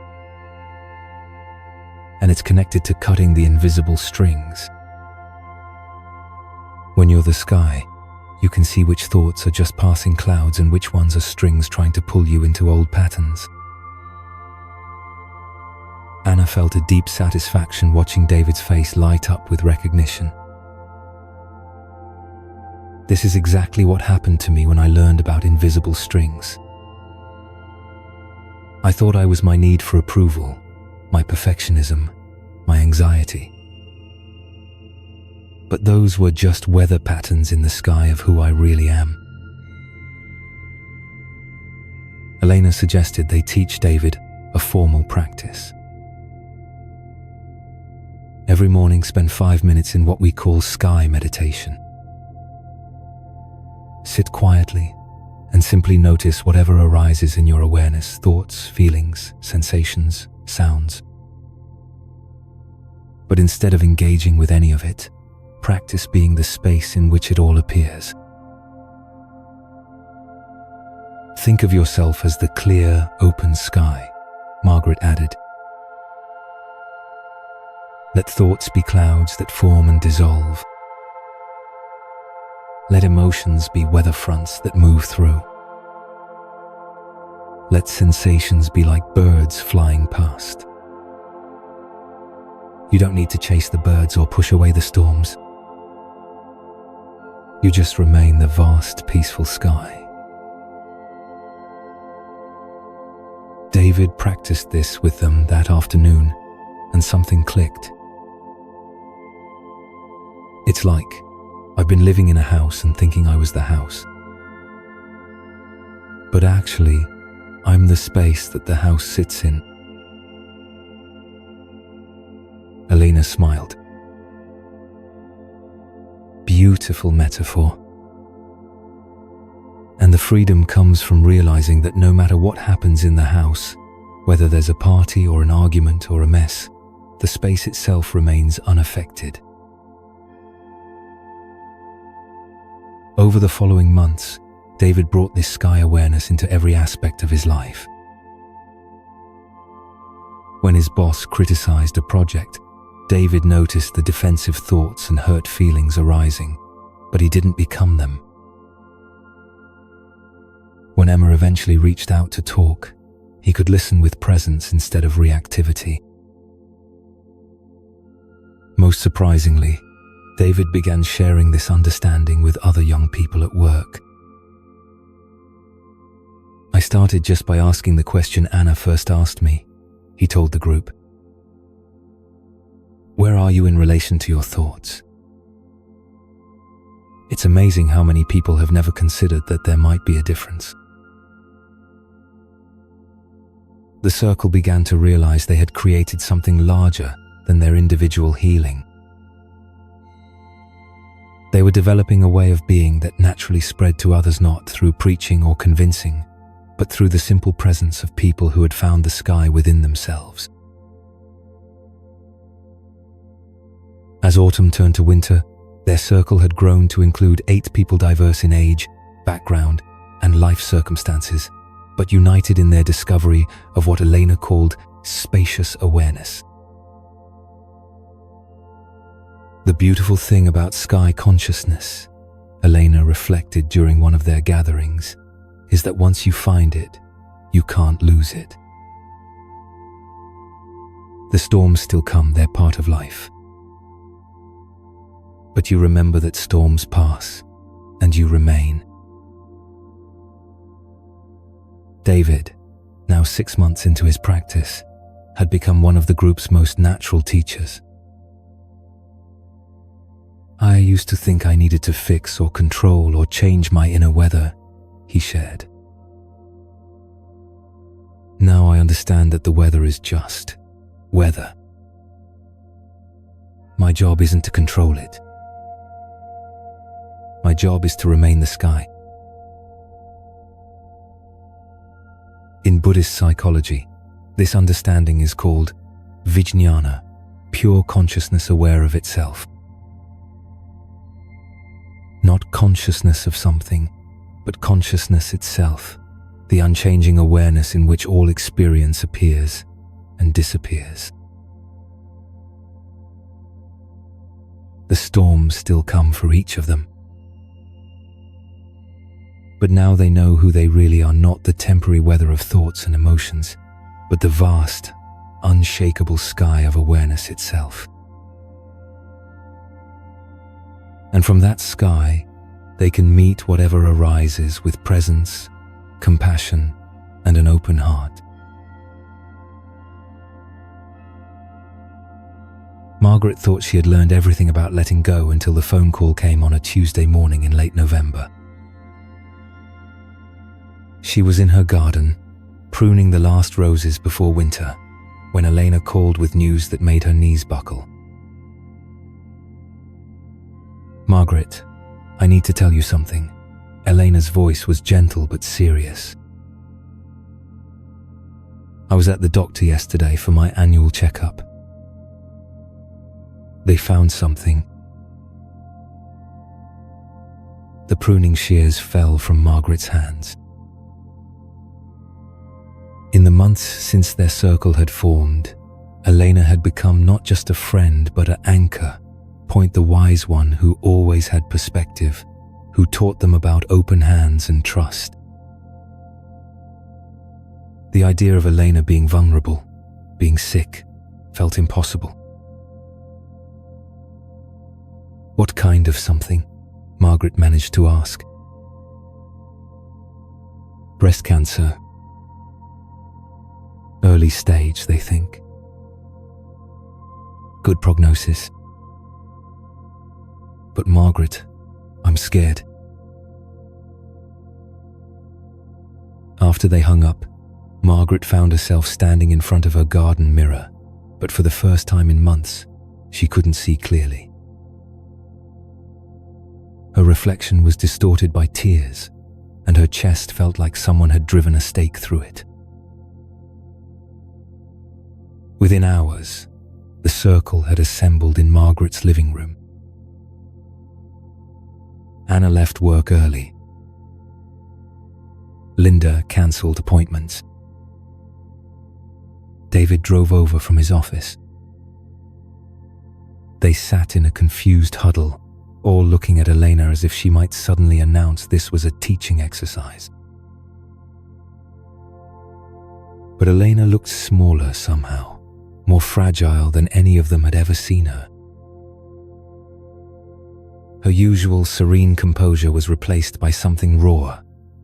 "And it's connected to cutting the invisible strings. When you're the sky, you can see which thoughts are just passing clouds and which ones are strings trying to pull you into old patterns." Anna felt a deep satisfaction watching David's face light up with recognition. "This is exactly what happened to me when I learned about invisible strings. I thought I was my need for approval, my perfectionism, my anxiety. But those were just weather patterns in the sky of who I really am." Elena suggested they teach David a formal practice. "Every morning spend 5 minutes in what we call sky meditation. Sit quietly and simply notice whatever arises in your awareness, thoughts, feelings, sensations, sounds. But instead of engaging with any of it, practice being the space in which it all appears. Think of yourself as the clear, open sky," Margaret added. "Let thoughts be clouds that form and dissolve. Let emotions be weather fronts that move through. Let sensations be like birds flying past. You don't need to chase the birds or push away the storms. You just remain the vast, peaceful sky." David practiced this with them that afternoon, and something clicked. It's like I've been living in a house and thinking I was the house. But actually, I'm the space that the house sits in. Elena smiled. Beautiful metaphor. And the freedom comes from realizing that no matter what happens in the house, whether there's a party or an argument or a mess, the space itself remains unaffected. Over the following months, David brought this sky awareness into every aspect of his life. When his boss criticized a project, David noticed the defensive thoughts and hurt feelings arising, but he didn't become them. When Emma eventually reached out to talk, he could listen with presence instead of reactivity. Most surprisingly, David began sharing this understanding with other young people at work. I started just by asking the question Anna first asked me, he told the group. Where are you in relation to your thoughts? It's amazing how many people have never considered that there might be a difference. The circle began to realize they had created something larger than their individual healing. They were developing a way of being that naturally spread to others, not through preaching or convincing, but through the simple presence of people who had found the sky within themselves. As autumn turned to winter, their circle had grown to include 8 people diverse in age, background, and life circumstances, but united in their discovery of what Elena called spacious awareness. The beautiful thing about sky consciousness, Elena reflected during one of their gatherings, is that once you find it, you can't lose it. The storms still come, they're part of life. But you remember that storms pass, and you remain. David, now 6 months into his practice, had become one of the group's most natural teachers. I used to think I needed to fix or control or change my inner weather, he shared. Now I understand that the weather is just weather. My job isn't to control it. My job is to remain the sky. In Buddhist psychology, this understanding is called vijnana, pure consciousness aware of itself. Not consciousness of something, but consciousness itself, the unchanging awareness in which all experience appears and disappears. The storms still come for each of them. But now they know who they really are, not the temporary weather of thoughts and emotions, but the vast, unshakable sky of awareness itself. And from that sky, they can meet whatever arises with presence, compassion, and an open heart. Margaret thought she had learned everything about letting go until the phone call came on a Tuesday morning in late November. She was in her garden, pruning the last roses before winter, when Elena called with news that made her knees buckle. Margaret, I need to tell you something. Elena's voice was gentle but serious. I was at the doctor yesterday for my annual checkup. They found something. The pruning shears fell from Margaret's hands. In the months since their circle had formed, Elena had become not just a friend but an anchor, point the wise one who always had perspective, who taught them about open hands and trust. The idea of Elena being vulnerable, being sick, felt impossible. What kind of something? Margaret managed to ask. Breast cancer. Early stage, they think. Good prognosis. But Margaret, I'm scared." After they hung up, Margaret found herself standing in front of her garden mirror, but for the first time in months, she couldn't see clearly. Her reflection was distorted by tears, and her chest felt like someone had driven a stake through it. Within hours, the circle had assembled in Margaret's living room. Anna left work early. Linda cancelled appointments. David drove over from his office. They sat in a confused huddle, all looking at Elena as if she might suddenly announce this was a teaching exercise. But Elena looked smaller somehow, more fragile than any of them had ever seen her. Her usual serene composure was replaced by something raw,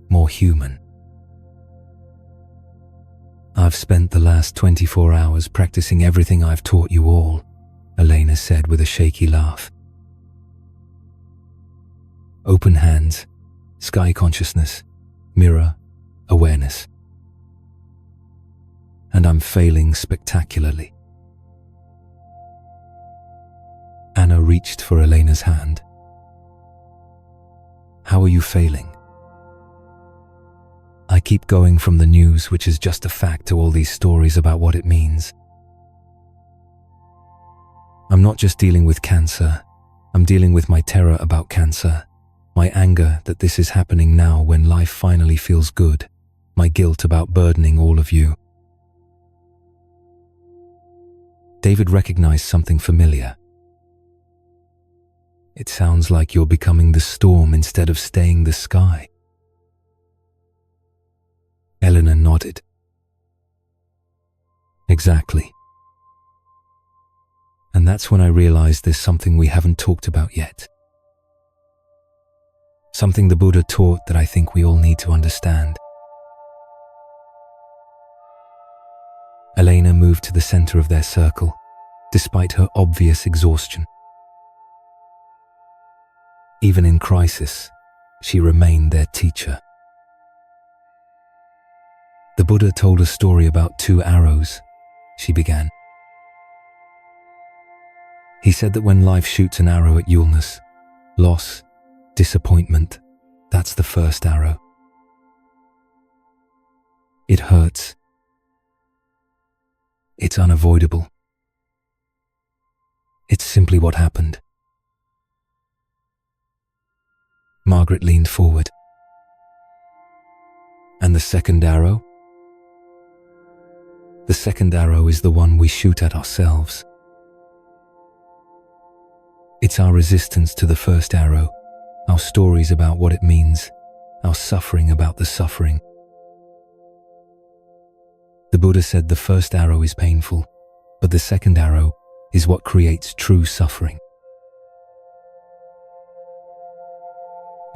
more human. "I've spent the last 24 hours practicing everything I've taught you all," Elena said with a shaky laugh. "Open hands, sky consciousness, mirror, awareness. And I'm failing spectacularly." Anna reached for Elena's hand. "How are you failing?" "I keep going from the news, which is just a fact, to all these stories about what it means. I'm not just dealing with cancer, I'm dealing with my terror about cancer, my anger that this is happening now when life finally feels good, my guilt about burdening all of you." David recognized something familiar. "It sounds like you're becoming the storm instead of staying the sky." Eleanor nodded. "Exactly. And that's when I realized there's something we haven't talked about yet. Something the Buddha taught that I think we all need to understand." Elena moved to the center of their circle, despite her obvious exhaustion. Even in crisis, she remained their teacher. "The Buddha told a story about 2 arrows," she began. "He said that when life shoots an arrow at illness, loss, disappointment, that's the first arrow. It hurts. It's unavoidable. It's simply what happened." Margaret leaned forward. "And the second arrow?" "The second arrow is the one we shoot at ourselves. It's our resistance to the first arrow, our stories about what it means, our suffering about the suffering. The Buddha said the first arrow is painful, but the second arrow is what creates true suffering."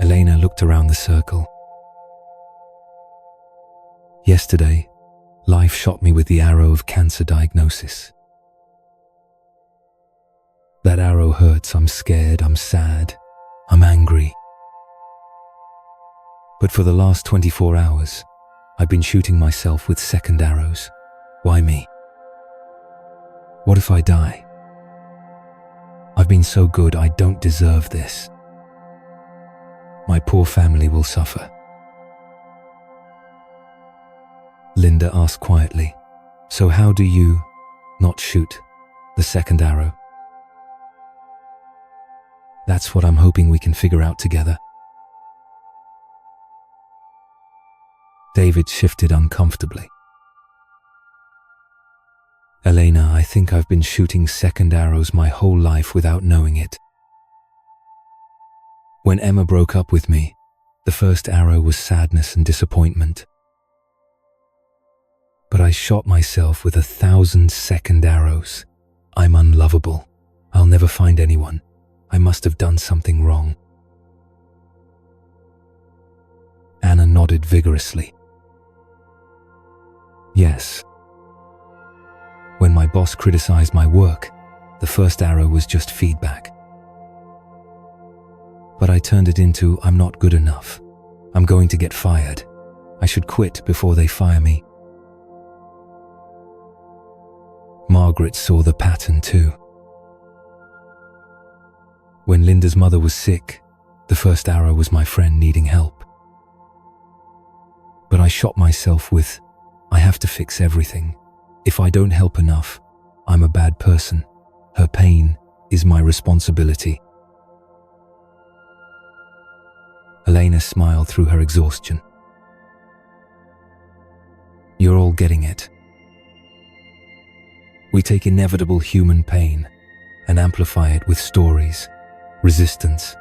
Elena looked around the circle. "Yesterday, life shot me with the arrow of cancer diagnosis. That arrow hurts. I'm scared, I'm sad, I'm angry. But for the last 24 hours, I've been shooting myself with second arrows. Why me? What if I die? I've been so good, I don't deserve this. My poor family will suffer." Linda asked quietly, "So how do you not shoot the second arrow?" "That's what I'm hoping we can figure out together." David shifted uncomfortably. "Elena, I think I've been shooting second arrows my whole life without knowing it. When Emma broke up with me, the first arrow was sadness and disappointment. But I shot myself with 1,000 second arrows. I'm unlovable. I'll never find anyone. I must have done something wrong." Anna nodded vigorously. "Yes. When my boss criticized my work, the first arrow was just feedback. but I turned it into I'm not good enough. I'm going to get fired. I should quit before they fire me. Margaret saw the pattern too. When Linda's mother was sick, the first arrow was my friend needing help. But I shot myself with, I have to fix everything. If I don't help enough, I'm a bad person. Her pain is my responsibility. Elena smiled through her exhaustion. You're all getting it. We take inevitable human pain and amplify it with stories, resistance,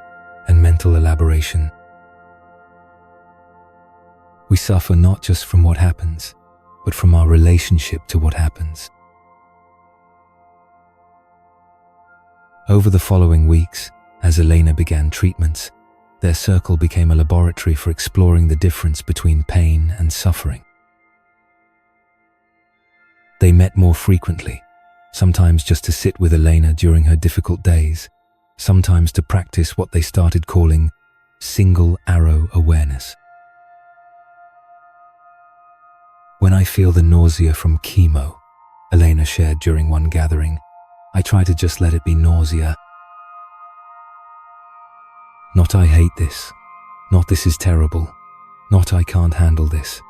and mental elaboration. We suffer not just from what happens, but from our relationship to what happens. Over the following weeks, as Elena began treatments, their circle became a laboratory for exploring the difference between pain and suffering. They met more frequently, sometimes just to sit with Elena during her difficult days, sometimes to practice what they started calling single arrow awareness. When I feel the nausea from chemo, Elena shared during one gathering, I try to just let it be nausea. Not I hate this, not this is terrible, not I can't handle this.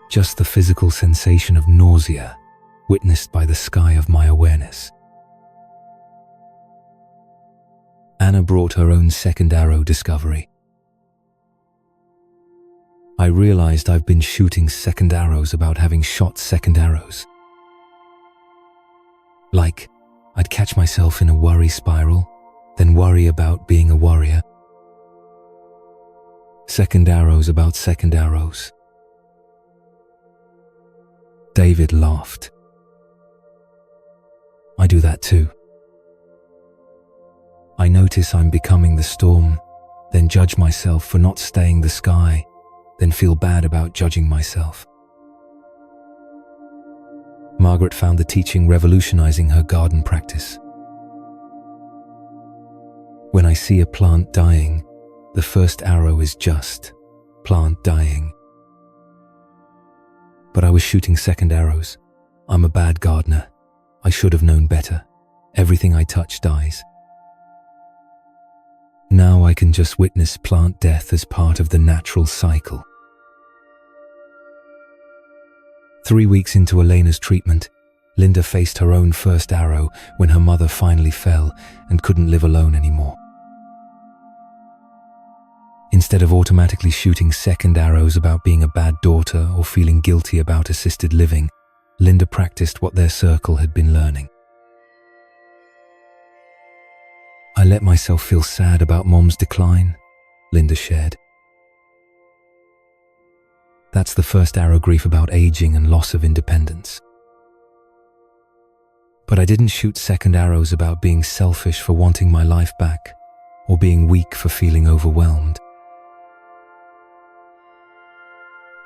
Just the physical sensation of nausea witnessed by the sky of my awareness. Anna brought her own second arrow discovery. I realized I've been shooting second arrows about having shot second arrows. Like, I'd catch myself in a worry spiral, then worry about being a warrior. Second arrows about second arrows. David laughed. I do that too. I notice I'm becoming the storm, then judge myself for not staying the sky, then feel bad about judging myself. Margaret found the teaching revolutionizing her garden practice. When I see a plant dying, the first arrow is just plant dying. But I was shooting second arrows. I'm a bad gardener. I should have known better. Everything I touch dies. Now I can just witness plant death as part of the natural cycle. 3 weeks into Elena's treatment, Linda faced her own first arrow when her mother finally fell and couldn't live alone anymore. Instead of automatically shooting second arrows about being a bad daughter or feeling guilty about assisted living, Linda practiced what their circle had been learning. I let myself feel sad about Mom's decline, Linda shared. That's the first arrow grief about aging and loss of independence. But I didn't shoot second arrows about being selfish for wanting my life back or being weak for feeling overwhelmed.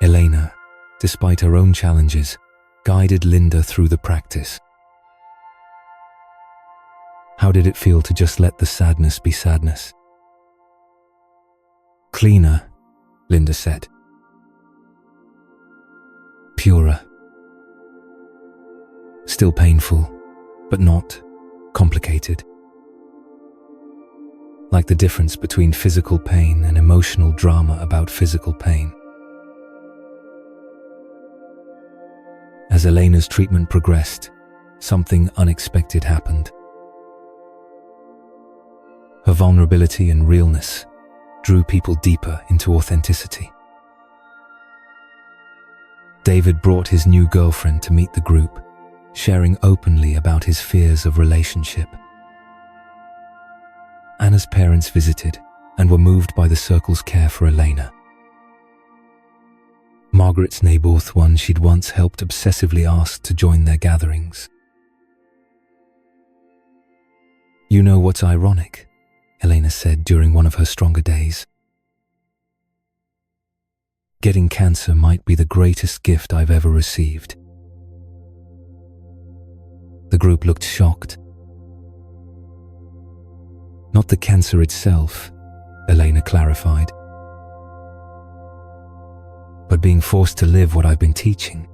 Elena, despite her own challenges, guided Linda through the practice. How did it feel to just let the sadness be sadness? Cleaner, Linda said. Purer. Still painful, but not complicated. Like the difference between physical pain and emotional drama about physical pain. As Elena's treatment progressed, something unexpected happened. Her vulnerability and realness drew people deeper into authenticity. David brought his new girlfriend to meet the group, sharing openly about his fears of relationship. Anna's parents visited and were moved by the circle's care for Elena. Margaret's neighbor, one she'd once helped, obsessively asked to join their gatherings. You know what's ironic? Elena said during one of her stronger days. Getting cancer might be the greatest gift I've ever received. The group looked shocked. Not the cancer itself, Elena clarified, but being forced to live what I've been teaching.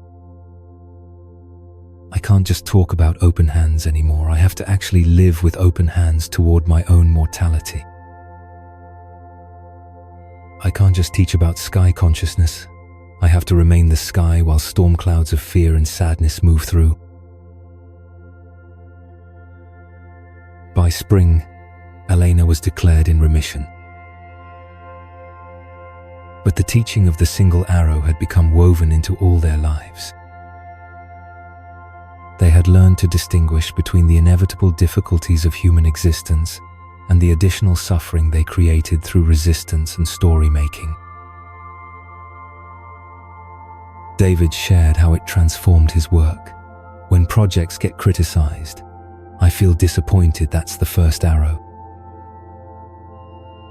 I can't just talk about open hands anymore. I have to actually live with open hands toward my own mortality. I can't just teach about sky consciousness. I have to remain the sky while storm clouds of fear and sadness move through. By spring, Elena was declared in remission. But the teaching of the single arrow had become woven into all their lives. They had learned to distinguish between the inevitable difficulties of human existence and the additional suffering they created through resistance and story making. David shared how it transformed his work. When projects get criticized, I feel disappointed. That's the first arrow.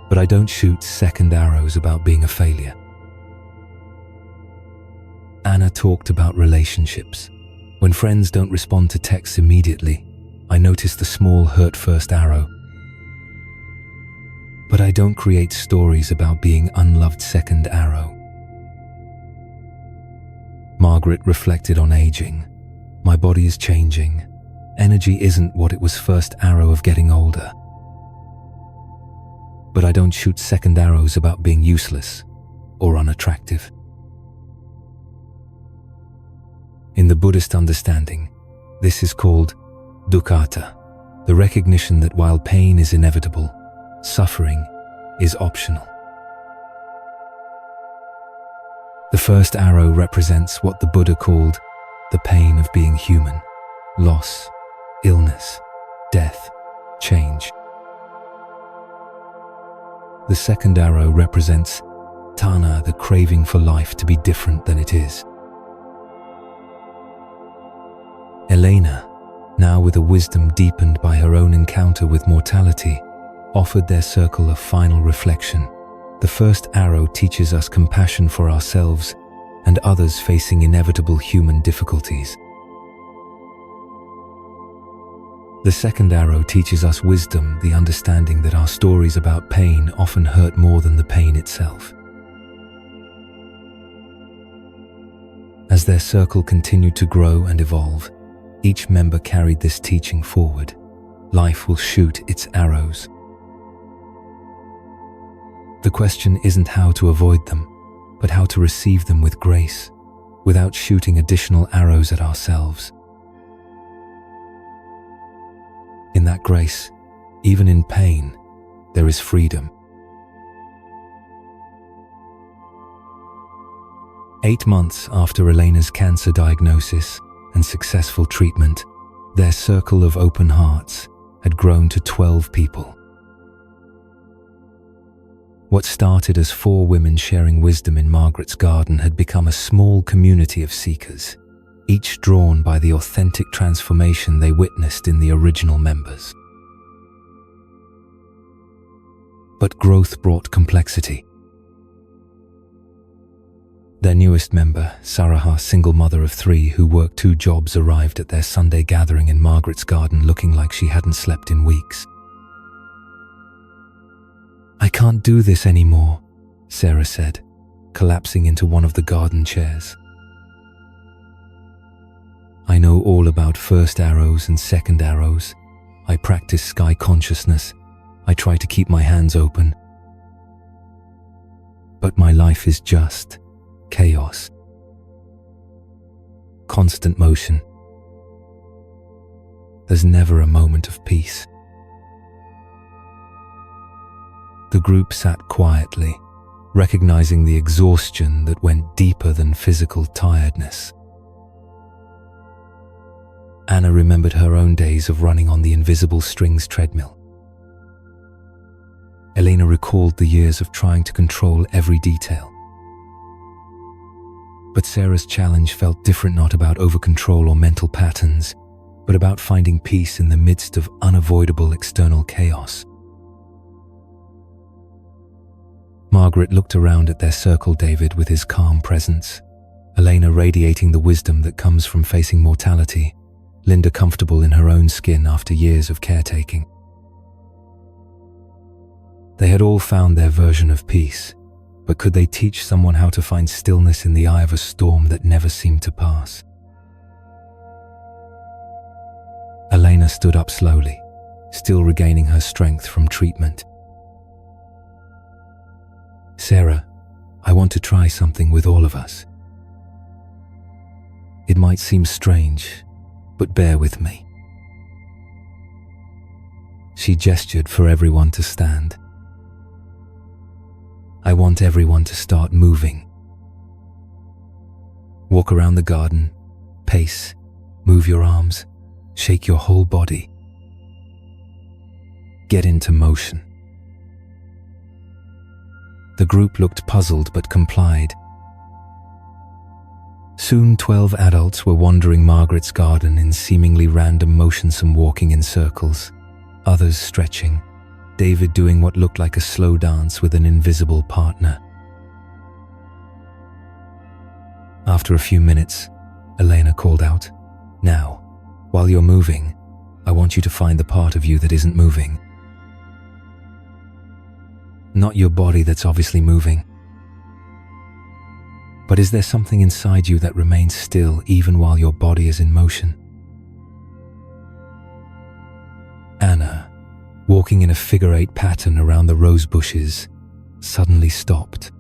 But I don't shoot second arrows about being a failure. Anna talked about relationships. When friends don't respond to texts immediately, I notice the small hurt first arrow. But I don't create stories about being unloved second arrow. Margaret reflected on aging. My body is changing. Energy isn't what it was first arrow of getting older. But I don't shoot second arrows about being useless or unattractive. In the Buddhist understanding, this is called dukkha, the recognition that while pain is inevitable, suffering is optional. The first arrow represents what the Buddha called the pain of being human: loss, illness, death, change. The second arrow represents tanha, the craving for life to be different than it is. Elena, now with a wisdom deepened by her own encounter with mortality, offered their circle of final reflection. The first arrow teaches us compassion for ourselves and others facing inevitable human difficulties. The second arrow teaches us wisdom, the understanding that our stories about pain often hurt more than the pain itself. As their circle continued to grow and evolve, each member carried this teaching forward. Life will shoot its arrows. The question isn't how to avoid them, but how to receive them with grace, without shooting additional arrows at ourselves. In that grace, even in pain, there is freedom. 8 months after Elena's cancer diagnosis and successful treatment, their circle of open hearts had grown to 12 people. What started as 4 women sharing wisdom in Margaret's garden had become a small community of seekers, each drawn by the authentic transformation they witnessed in the original members. But growth brought complexity. Their newest member, Saraha, single mother of 3 who worked 2 jobs, arrived at their Sunday gathering in Margaret's garden looking like she hadn't slept in weeks. "I can't do this anymore," Sarah said, collapsing into one of the garden chairs. "I know all about first arrows and second arrows. I practice sky consciousness. I try to keep my hands open. But my life is just chaos. Constant motion. There's never a moment of peace." The group sat quietly, recognizing the exhaustion that went deeper than physical tiredness. Anna remembered her own days of running on the invisible strings treadmill. Elena recalled the years of trying to control every detail. But Sarah's challenge felt different, not about over-control or mental patterns, but about finding peace in the midst of unavoidable external chaos. Margaret looked around at their circle, David with his calm presence, Elena radiating the wisdom that comes from facing mortality, Linda comfortable in her own skin after years of caretaking. They had all found their version of peace, but could they teach someone how to find stillness in the eye of a storm that never seemed to pass? Elena stood up slowly, still regaining her strength from treatment. Sarah, I want to try something with all of us. It might seem strange, but bear with me. She gestured for everyone to stand. I want everyone to start moving. Walk around the garden, pace, move your arms, shake your whole body. Get into motion. The group looked puzzled but complied. Soon 12 adults were wandering Margaret's garden in seemingly random motion, some walking in circles, others stretching, David doing what looked like a slow dance with an invisible partner. After a few minutes, Elena called out, "Now, while you're moving, I want you to find the part of you that isn't moving. Not your body that's obviously moving. But is there something inside you that remains still even while your body is in motion?" Anna, walking in a figure-8 pattern around the rose bushes, suddenly stopped.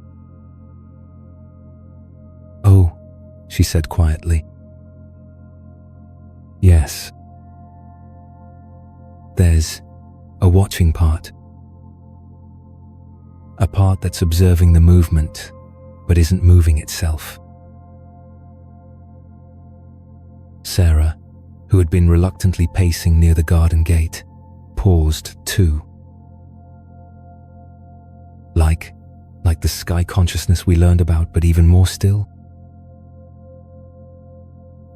"Oh," she said quietly. "Yes. There's a watching part. A part that's observing the movement, but isn't moving itself." Sarah, who had been reluctantly pacing near the garden gate, paused too. Like the sky consciousness we learned about, but even more still?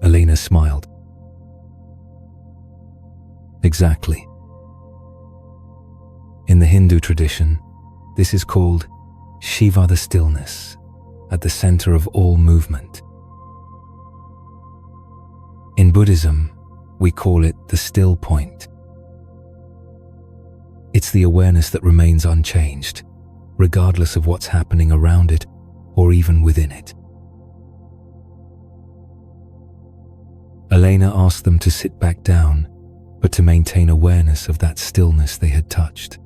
Elena smiled. Exactly. In the Hindu tradition, this is called Shiva, the stillness, at the center of all movement. In Buddhism, we call it the still point. It's the awareness that remains unchanged, regardless of what's happening around it or even within it. Elena asked them to sit back down, but to maintain awareness of that stillness they had touched.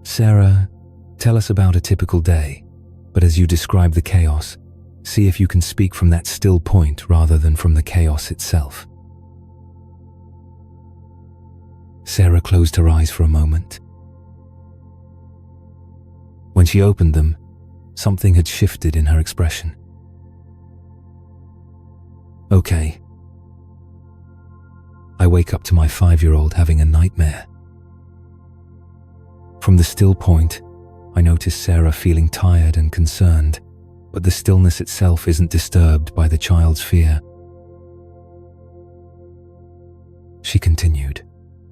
"Sarah, tell us about a typical day, but as you describe the chaos, see if you can speak from that still point rather than from the chaos itself." Sarah closed her eyes for a moment. When she opened them, something had shifted in her expression. "Okay. I wake up to my 5-year-old having a nightmare." From the still point, I notice Sarah feeling tired and concerned, but the stillness itself isn't disturbed by the child's fear. She continued,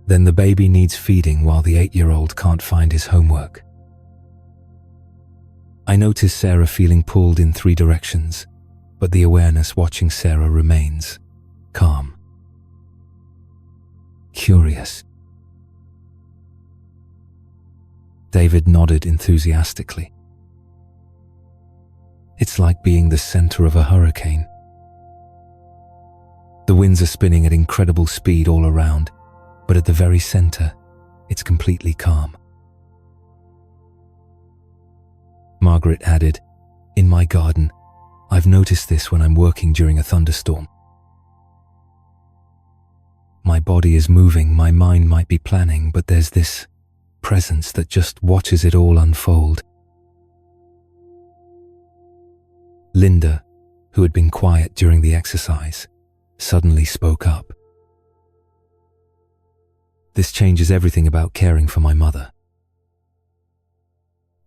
"Then the baby needs feeding while the 8-year-old can't find his homework. I notice Sarah feeling pulled in 3 directions, but the awareness watching Sarah remains calm, curious." David nodded enthusiastically. "It's like being the center of a hurricane. The winds are spinning at incredible speed all around, but at the very center, it's completely calm." Margaret added, "In my garden, I've noticed this when I'm working during a thunderstorm. My body is moving, my mind might be planning, but there's this presence that just watches it all unfold." Linda, who had been quiet during the exercise, suddenly spoke up. "This changes everything about caring for my mother.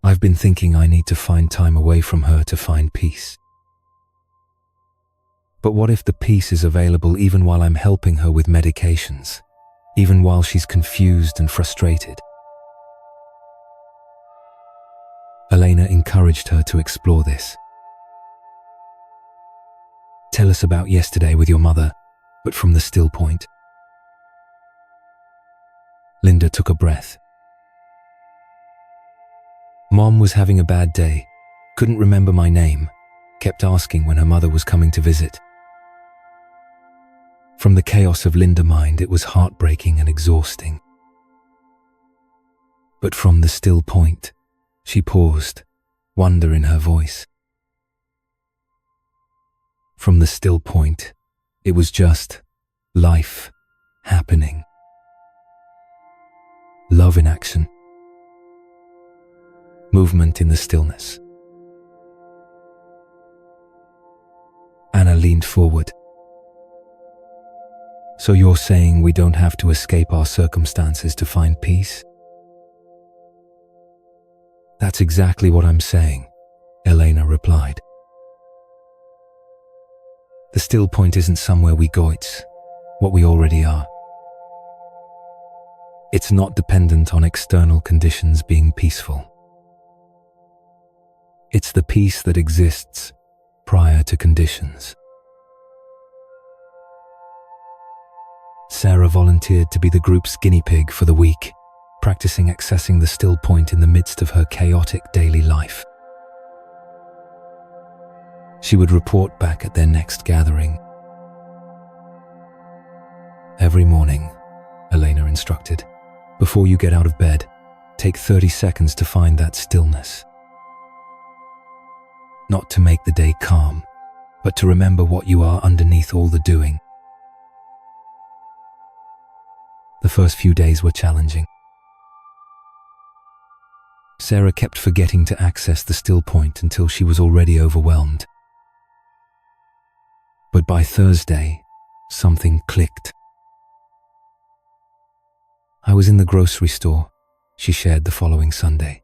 I've been thinking I need to find time away from her to find peace. But what if the peace is available even while I'm helping her with medications, even while she's confused and frustrated?" Elena encouraged her to explore this. "Tell us about yesterday with your mother, but from the still point." Linda took a breath, Mom was having a bad day, couldn't remember my name, kept asking when her mother was coming to visit. From the chaos of Linda mind, it was heartbreaking and exhausting. But from the still point, she paused, wonder in her voice. From the still point, it was just life happening. Love in action. Movement in the stillness. Anna leaned forward. So you're saying we don't have to escape our circumstances to find peace? That's exactly what I'm saying, Elena replied. The still point isn't somewhere we go, it's what we already are. It's not dependent on external conditions being peaceful. It's the peace that exists prior to conditions. Sarah volunteered to be the group's guinea pig for the week, practicing accessing the still point in the midst of her chaotic daily life. She would report back at their next gathering. Every morning, Elena instructed, before you get out of bed, take 30 seconds to find that stillness. Not to make the day calm, but to remember what you are underneath all the doing. The first few days were challenging. Sarah kept forgetting to access the still point until she was already overwhelmed. But by Thursday, something clicked. I was in the grocery store, she shared the following Sunday.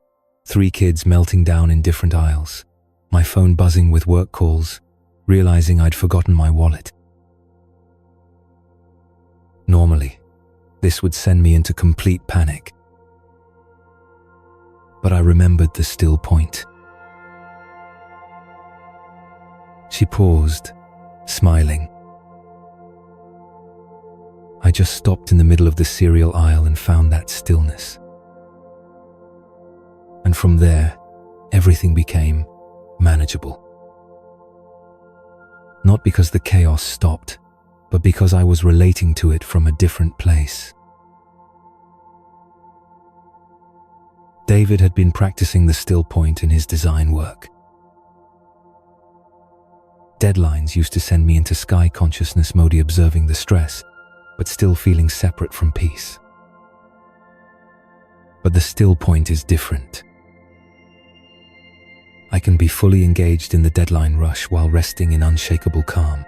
3 kids melting down in different aisles, my phone buzzing with work calls, realizing I'd forgotten my wallet. Normally, this would send me into complete panic. But I remembered the still point. She paused, smiling. I just stopped in the middle of the cereal aisle and found that stillness. And from there, everything became manageable. Not because the chaos stopped, but because I was relating to it from a different place. David had been practicing the still point in his design work. Deadlines used to send me into sky consciousness mode, observing the stress, but still feeling separate from peace. But the still point is different. I can be fully engaged in the deadline rush while resting in unshakable calm.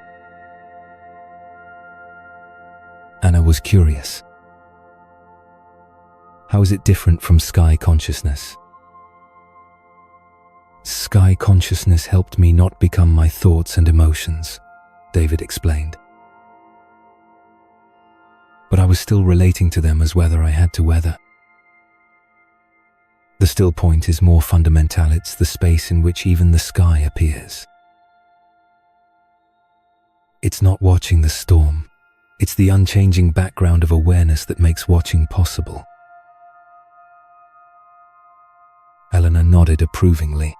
Anna was curious. How is it different from sky consciousness? Sky consciousness helped me not become my thoughts and emotions, David explained. But I was still relating to them as whether I had to weather. The still point is more fundamental. It's the space in which even the sky appears. It's not watching the storm. It's the unchanging background of awareness that makes watching possible. Eleanor nodded approvingly.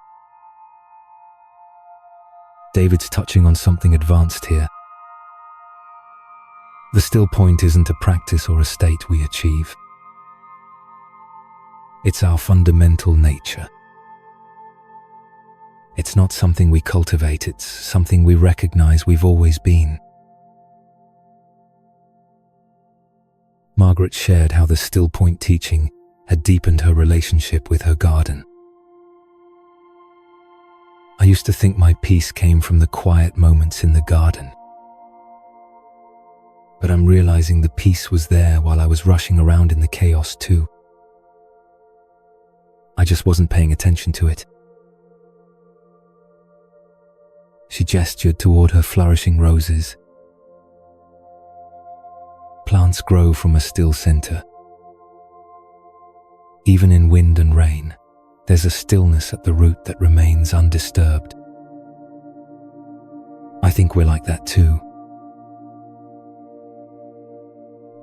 David's touching on something advanced here. The still point isn't a practice or a state we achieve. It's our fundamental nature. It's not something we cultivate, it's something we recognize we've always been. Margaret shared how the still point teaching had deepened her relationship with her garden. I used to think my peace came from the quiet moments in the garden. But I'm realizing the peace was there while I was rushing around in the chaos too. I just wasn't paying attention to it. She gestured toward her flourishing roses. Plants grow from a still center. Even in wind and rain, there's a stillness at the root that remains undisturbed. I think we're like that too.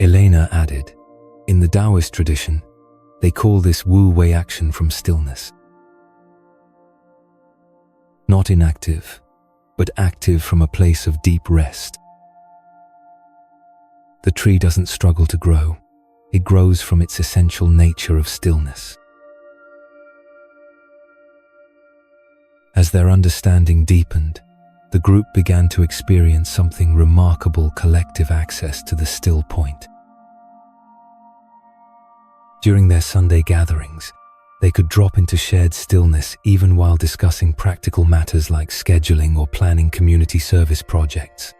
Elena added, in the Taoist tradition, they call this wu-wei action from stillness. not inactive, but active from a place of deep rest. The tree doesn't struggle to grow. It grows from its essential nature of stillness. As their understanding deepened, the group began to experience something remarkable: collective access to the still point. During their Sunday gatherings, they could drop into shared stillness even while discussing practical matters like scheduling or planning community service projects.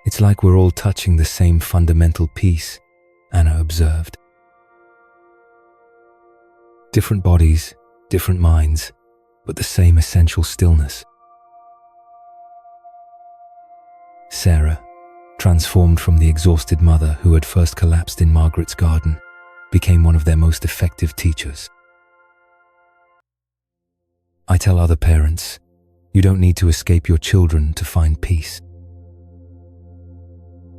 "It's like we're all touching the same fundamental peace," Anna observed. "Different bodies, different minds, but the same essential stillness." Sarah, transformed from the exhausted mother who had first collapsed in Margaret's garden, became one of their most effective teachers. "I tell other parents, you don't need to escape your children to find peace.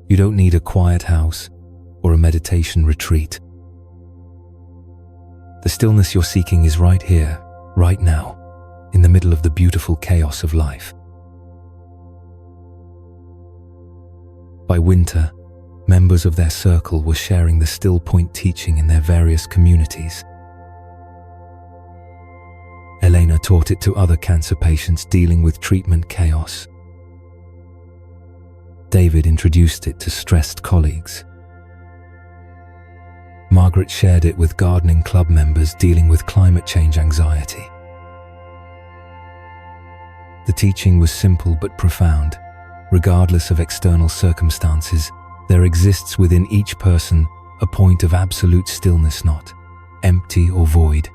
You don't need a quiet house or a meditation retreat. The stillness you're seeking is right here, right now, in the middle of the beautiful chaos of life." By winter, members of their circle were sharing the still point teaching in their various communities. Elena taught it to other cancer patients dealing with treatment chaos. David introduced it to stressed colleagues. Margaret shared it with gardening club members dealing with climate change anxiety. The teaching was simple but profound. Regardless of external circumstances, there exists within each person a point of absolute stillness, not empty or void,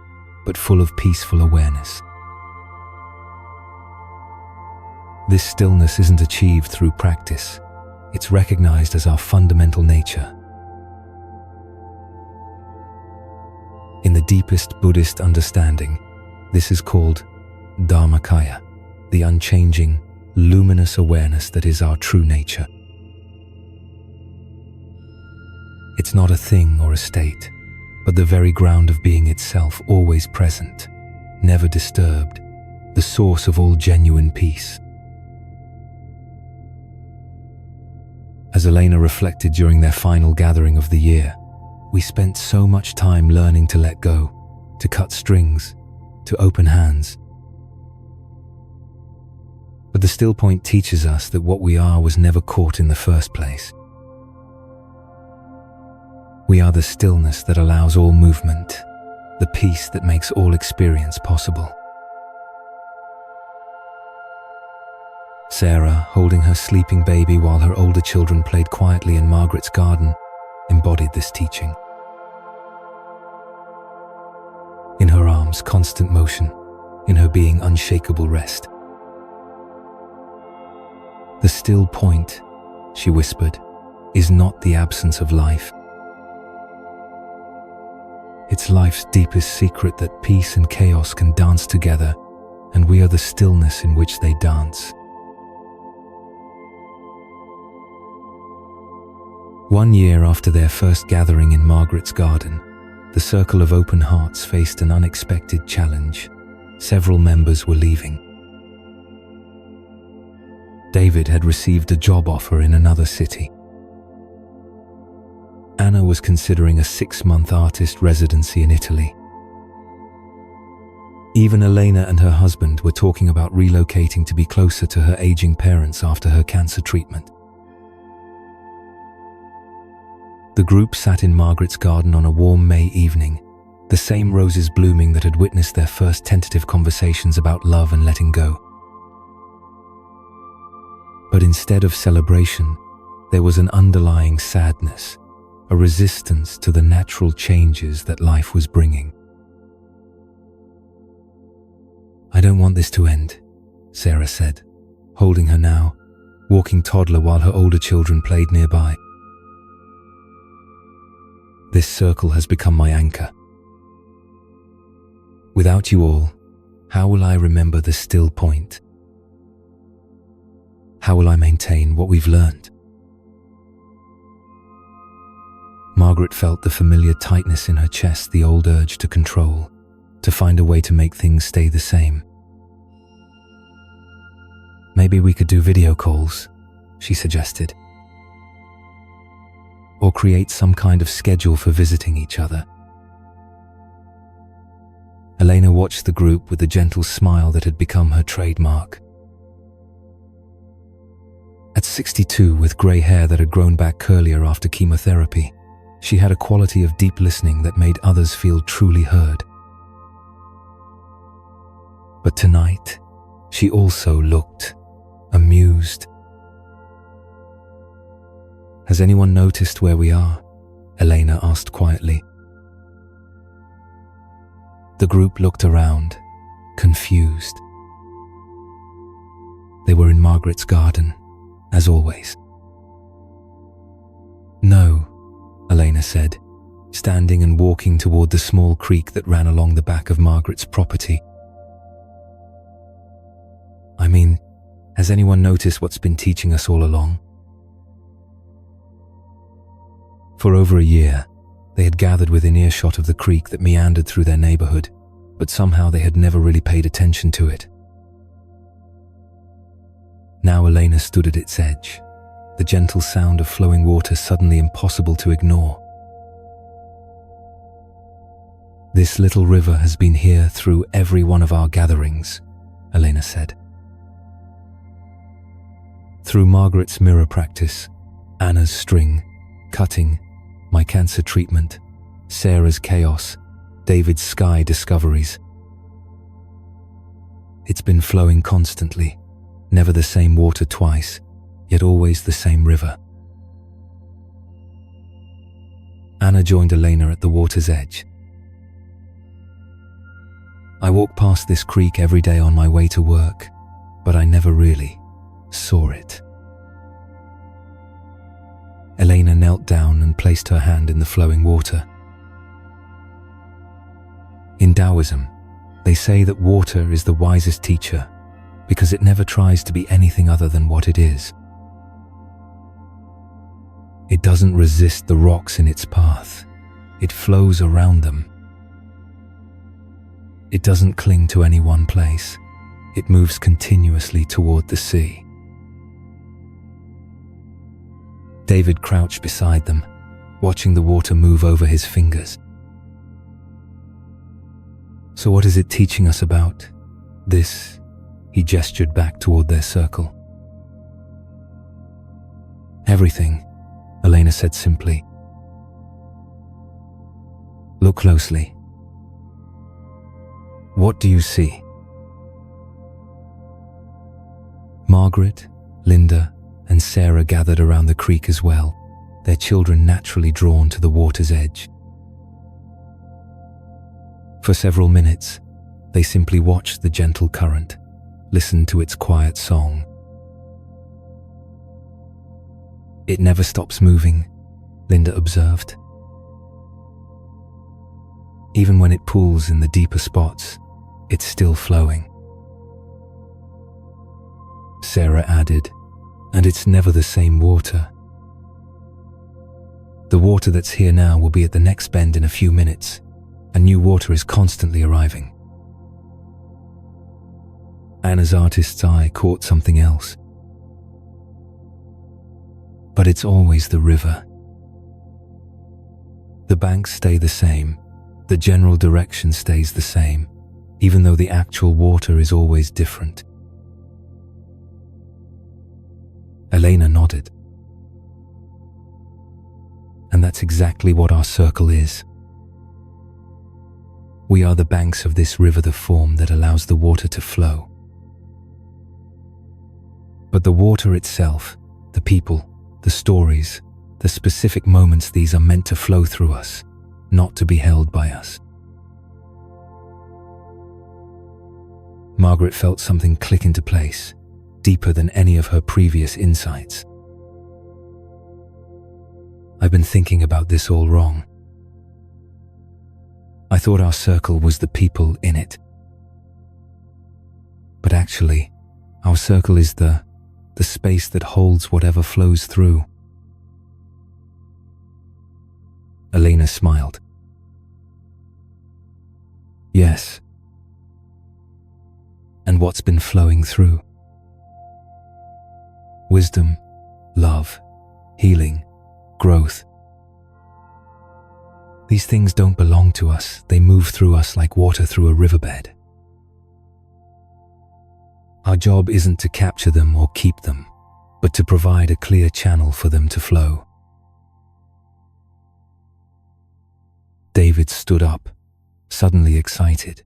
but full of peaceful awareness. This stillness isn't achieved through practice. It's recognized as our fundamental nature. In the deepest Buddhist understanding, this is called Dharmakaya, the unchanging, luminous awareness that is our true nature. It's not a thing or a state, but the very ground of being itself, always present, never disturbed, the source of all genuine peace. As Elena reflected during their final gathering of the year, "We spent so much time learning to let go, to cut strings, to open hands. But the still point teaches us that what we are was never caught in the first place. We are the stillness that allows all movement, the peace that makes all experience possible." Sarah, holding her sleeping baby while her older children played quietly in Margaret's garden, embodied this teaching. In her arms, constant motion; in her being, unshakable rest. "The still point," she whispered, "is not the absence of life. It's life's deepest secret that peace and chaos can dance together, and we are the stillness in which they dance." One year after their first gathering in Margaret's garden, the Circle of Open Hearts faced an unexpected challenge. Several members were leaving. David had received a job offer in another city. Anna was considering a 6-month artist residency in Italy. Even Elena and her husband were talking about relocating to be closer to her aging parents after her cancer treatment. The group sat in Margaret's garden on a warm May evening, the same roses blooming that had witnessed their first tentative conversations about love and letting go. But instead of celebration, there was an underlying sadness, a resistance to the natural changes that life was bringing. "I don't want this to end," Sarah said, holding her now, walking toddler while her older children played nearby. "This circle has become my anchor. Without you all, how will I remember the still point? How will I maintain what we've learned?" Margaret felt the familiar tightness in her chest, the old urge to control, to find a way to make things stay the same. Maybe we could do video calls, she suggested. Or create some kind of schedule for visiting each other. Elena watched the group with the gentle smile that had become her trademark. At 62, with grey hair that had grown back curlier after chemotherapy, she had a quality of deep listening that made others feel truly heard. But tonight, she also looked amused. "Has anyone noticed where we are?" Elena asked quietly. The group looked around, confused. They were in Margaret's garden, as always. "No," Elena said, standing and walking toward the small creek that ran along the back of Margaret's property. "I mean, has anyone noticed what's been teaching us all along?" For over a year, they had gathered within earshot of the creek that meandered through their neighborhood, but somehow they had never really paid attention to it. Now Elena stood at its edge, the gentle sound of flowing water suddenly impossible to ignore. "This little river has been here through every one of our gatherings," Elena said. "Through Margaret's mirror practice, Anna's string, cutting, my cancer treatment, Sarah's chaos, David's sky discoveries. It's been flowing constantly, never the same water twice, yet always the same river." Anna joined Elena at the water's edge. "I walk past this creek every day on my way to work, but I never really saw it." Elena knelt down and placed her hand in the flowing water. In Taoism, they say that water is the wisest teacher because it never tries to be anything other than what it is. It doesn't resist the rocks in its path. It flows around them. It doesn't cling to any one place. It moves continuously toward the sea. David crouched beside them, watching the water move over his fingers. "So what is it teaching us about this?" He gestured back toward their circle. "Everything," Elena said simply. "Look closely. What do you see?" Margaret, Linda, and Sarah gathered around the creek as well, their children naturally drawn to the water's edge. For several minutes, they simply watched the gentle current, listened to its quiet song. "It never stops moving," Linda observed. "Even when it pools in the deeper spots, it's still flowing." Sarah added, "And it's never the same water. The water that's here now will be at the next bend in a few minutes, and new water is constantly arriving." Anna's artist's eye caught something else. "But it's always the river. The banks stay the same, the general direction stays the same, even though the actual water is always different." Elena nodded. "And that's exactly what our circle is. We are the banks of this river, the form that allows the water to flow. But the water itself, the people, the stories, the specific moments, these are meant to flow through us, not to be held by us." Margaret felt something click into place, deeper than any of her previous insights. "I've been thinking about this all wrong. I thought our circle was the people in it. But actually, our circle is the space that holds whatever flows through." Elena smiled. Yes. And what's been flowing through? Wisdom, love, healing, growth. These things don't belong to us. They move through us like water through a riverbed. Our job isn't to capture them or keep them, but to provide a clear channel for them to flow. David stood up, suddenly excited.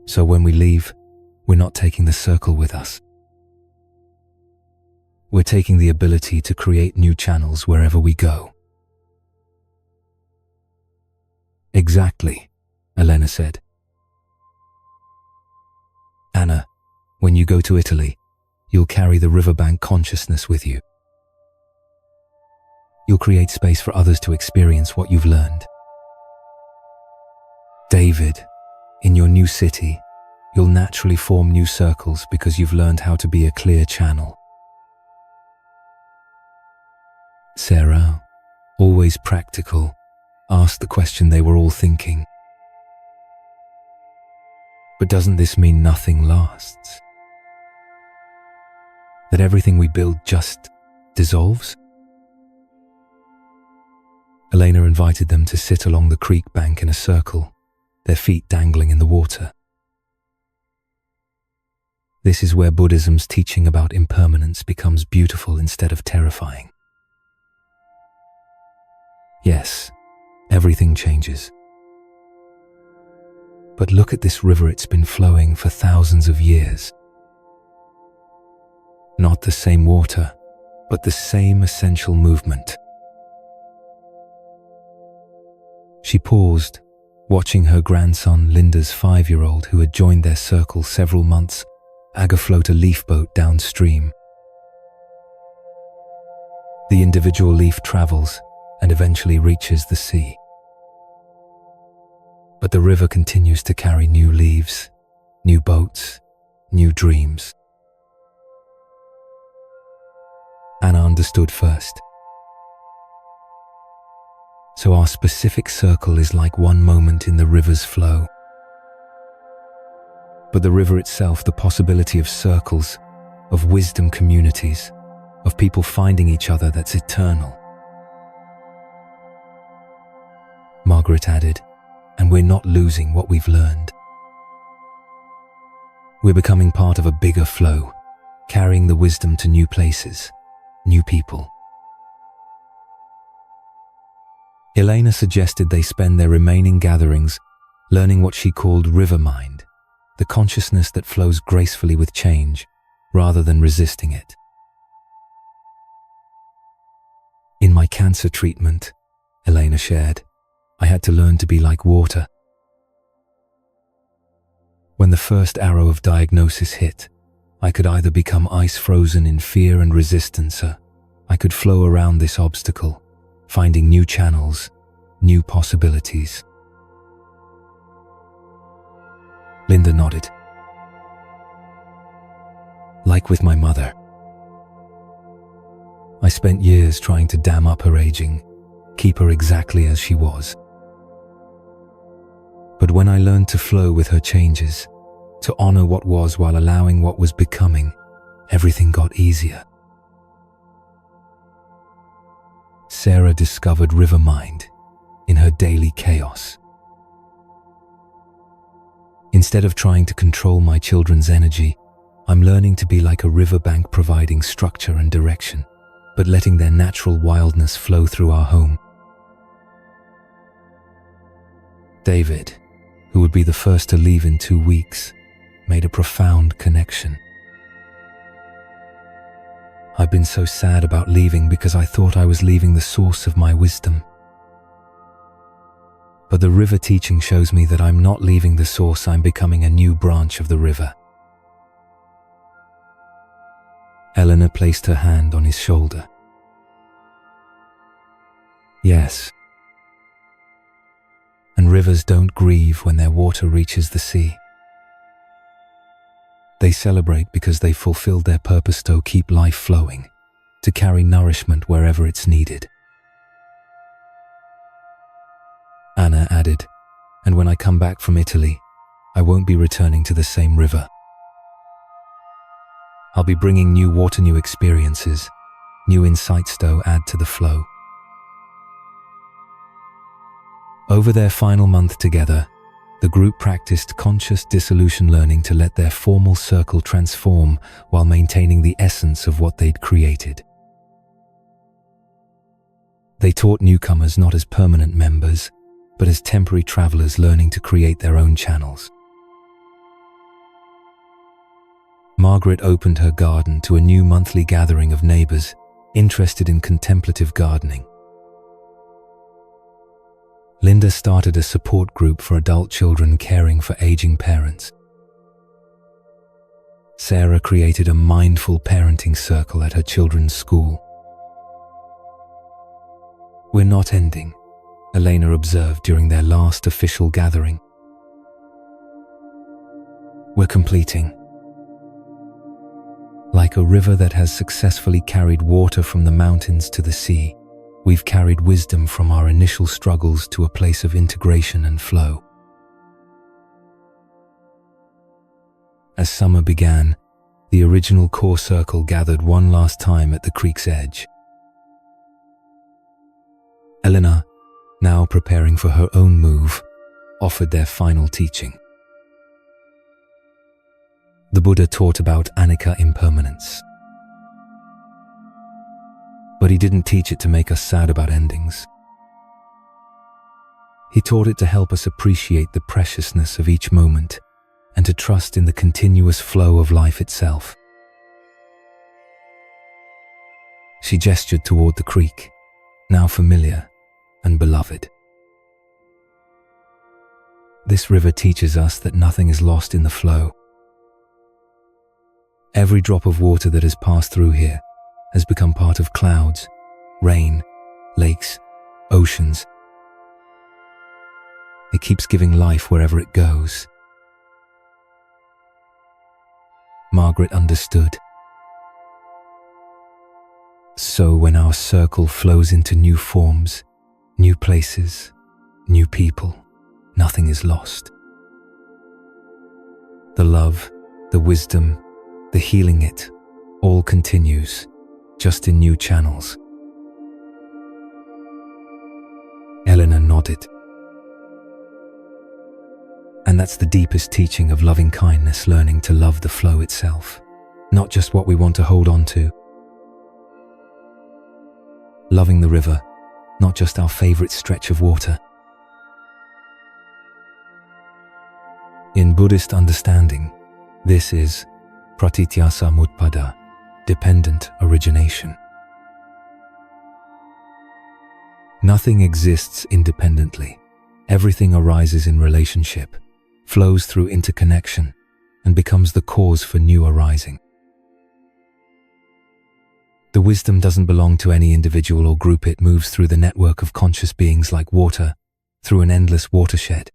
So when we leave, we're not taking the circle with us. We're taking the ability to create new channels wherever we go. Exactly, Elena said. Anna, when you go to Italy, you'll carry the riverbank consciousness with you. You'll create space for others to experience what you've learned. David, in your new city, you'll naturally form new circles because you've learned how to be a clear channel. Sarah, always practical, asked the question they were all thinking. But doesn't this mean nothing lasts? That everything we build just dissolves? Elena invited them to sit along the creek bank in a circle, their feet dangling in the water. This is where Buddhism's teaching about impermanence becomes beautiful instead of terrifying. Yes, everything changes. But look at this river, it's been flowing for thousands of years. Not the same water, but the same essential movement. She paused, watching her grandson Linda's 5-year-old, who had joined their circle several months ago, float a leaf boat downstream. The individual leaf travels and eventually reaches the sea. But the river continues to carry new leaves, new boats, new dreams. Anna understood first. So our specific circle is like one moment in the river's flow. But the river itself, the possibility of circles, of wisdom communities, of people finding each other, that's eternal. Margaret added, and we're not losing what we've learned. We're becoming part of a bigger flow, carrying the wisdom to new places, new people. Elena suggested they spend their remaining gatherings learning what she called river mind, the consciousness that flows gracefully with change rather than resisting it. In my cancer treatment, Elena shared, I had to learn to be like water. When the first arrow of diagnosis hit, I could either become ice frozen in fear and resistance, or I could flow around this obstacle, finding new channels, new possibilities. Linda nodded. Like with my mother. I spent years trying to dam up her aging, keep her exactly as she was. But when I learned to flow with her changes, to honor what was while allowing what was becoming, everything got easier. Sarah discovered river mind in her daily chaos. Instead of trying to control my children's energy, I'm learning to be like a riverbank, providing structure and direction, but letting their natural wildness flow through our home. David, who would be the first to leave in 2 weeks, made a profound connection. I've been so sad about leaving because I thought I was leaving the source of my wisdom. But the river teaching shows me that I'm not leaving the source, I'm becoming a new branch of the river. Eleanor placed her hand on his shoulder. Yes. And rivers don't grieve when their water reaches the sea. They celebrate because they fulfilled their purpose to keep life flowing, to carry nourishment wherever it's needed. Anna added, And when I come back from Italy, I won't be returning to the same river. I'll be bringing new water, new experiences, new insights to add to the flow. Over their final month together, the group practiced conscious dissolution learning to let their formal circle transform while maintaining the essence of what they'd created. They taught newcomers not as permanent members, but as temporary travelers learning to create their own channels. Margaret opened her garden to a new monthly gathering of neighbors interested in contemplative gardening. Linda started a support group for adult children caring for aging parents. Sarah created a mindful parenting circle at her children's school. "We're not ending," Elena observed during their last official gathering. "We're completing." Like a river that has successfully carried water from the mountains to the sea, we've carried wisdom from our initial struggles to a place of integration and flow. As summer began, the original core circle gathered one last time at the creek's edge. Elena, now preparing for her own move, offered their final teaching. The Buddha taught about anicca impermanence. But he didn't teach it to make us sad about endings. He taught it to help us appreciate the preciousness of each moment and to trust in the continuous flow of life itself. She gestured toward the creek, now familiar and beloved. This river teaches us that nothing is lost in the flow. Every drop of water that has passed through here has become part of clouds, rain, lakes, oceans. It keeps giving life wherever it goes. Margaret understood. So when our circle flows into new forms, new places, new people, nothing is lost. The love, the wisdom, the healing, it all continues, just in new channels. Eleanor nodded. And that's the deepest teaching of loving kindness, learning to love the flow itself, not just what we want to hold on to. Loving the river, not just our favorite stretch of water. In Buddhist understanding, this is pratityasamutpada, dependent origination. Nothing exists independently. Everything arises in relationship, flows through interconnection, and becomes the cause for new arising. The wisdom doesn't belong to any individual or group. It moves through the network of conscious beings like water, through an endless watershed.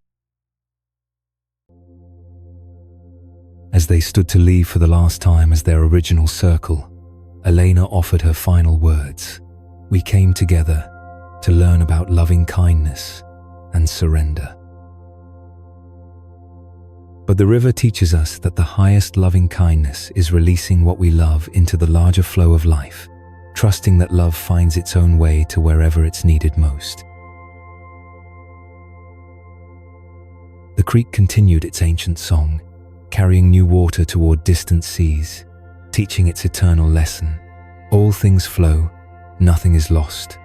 As they stood to leave for the last time as their original circle, Elena offered her final words. "We came together to learn about loving kindness and surrender." But the river teaches us that the highest loving kindness is releasing what we love into the larger flow of life, trusting that love finds its own way to wherever it's needed most. The creek continued its ancient song, carrying new water toward distant seas, teaching its eternal lesson. All things flow, nothing is lost,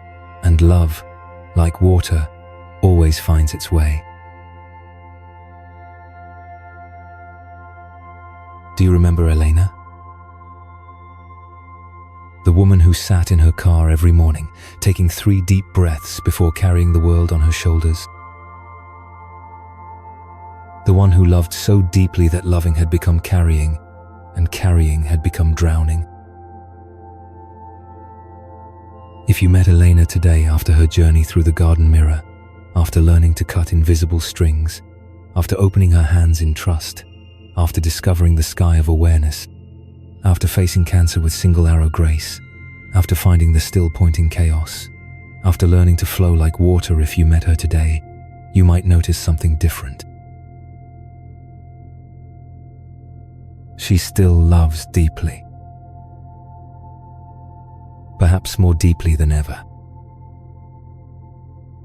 and love, like water, always finds its way. Do you remember Elena? The woman who sat in her car every morning, taking 3 deep breaths before carrying the world on her shoulders. The one who loved so deeply that loving had become carrying, and carrying had become drowning. If you met Elena today after her journey through the garden mirror, after learning to cut invisible strings, after opening her hands in trust, after discovering the sky of awareness, after facing cancer with single arrow grace, after finding the still point in chaos, after learning to flow like water, if you met her today, you might notice something different. She still loves deeply, perhaps more deeply than ever.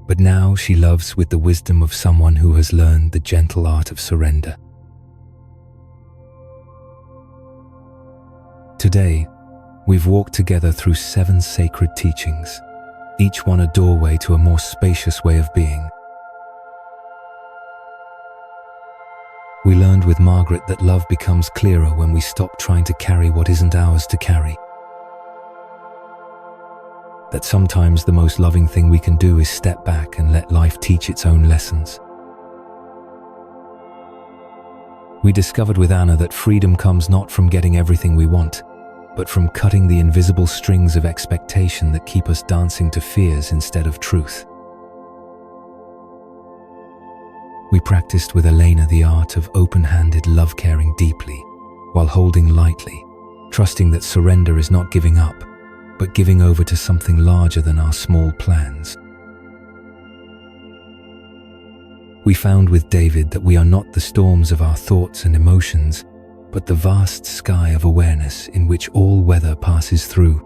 But now she loves with the wisdom of someone who has learned the gentle art of surrender. Today, we've walked together through 7 sacred teachings, each one a doorway to a more spacious way of being. We learned with Margaret that love becomes clearer when we stop trying to carry what isn't ours to carry. That sometimes the most loving thing we can do is step back and let life teach its own lessons. We discovered with Anna that freedom comes not from getting everything we want, but from cutting the invisible strings of expectation that keep us dancing to fears instead of truth. We practiced with Elena the art of open-handed love, caring deeply, while holding lightly, trusting that surrender is not giving up, but giving over to something larger than our small plans. We found with David that we are not the storms of our thoughts and emotions, but the vast sky of awareness in which all weather passes through.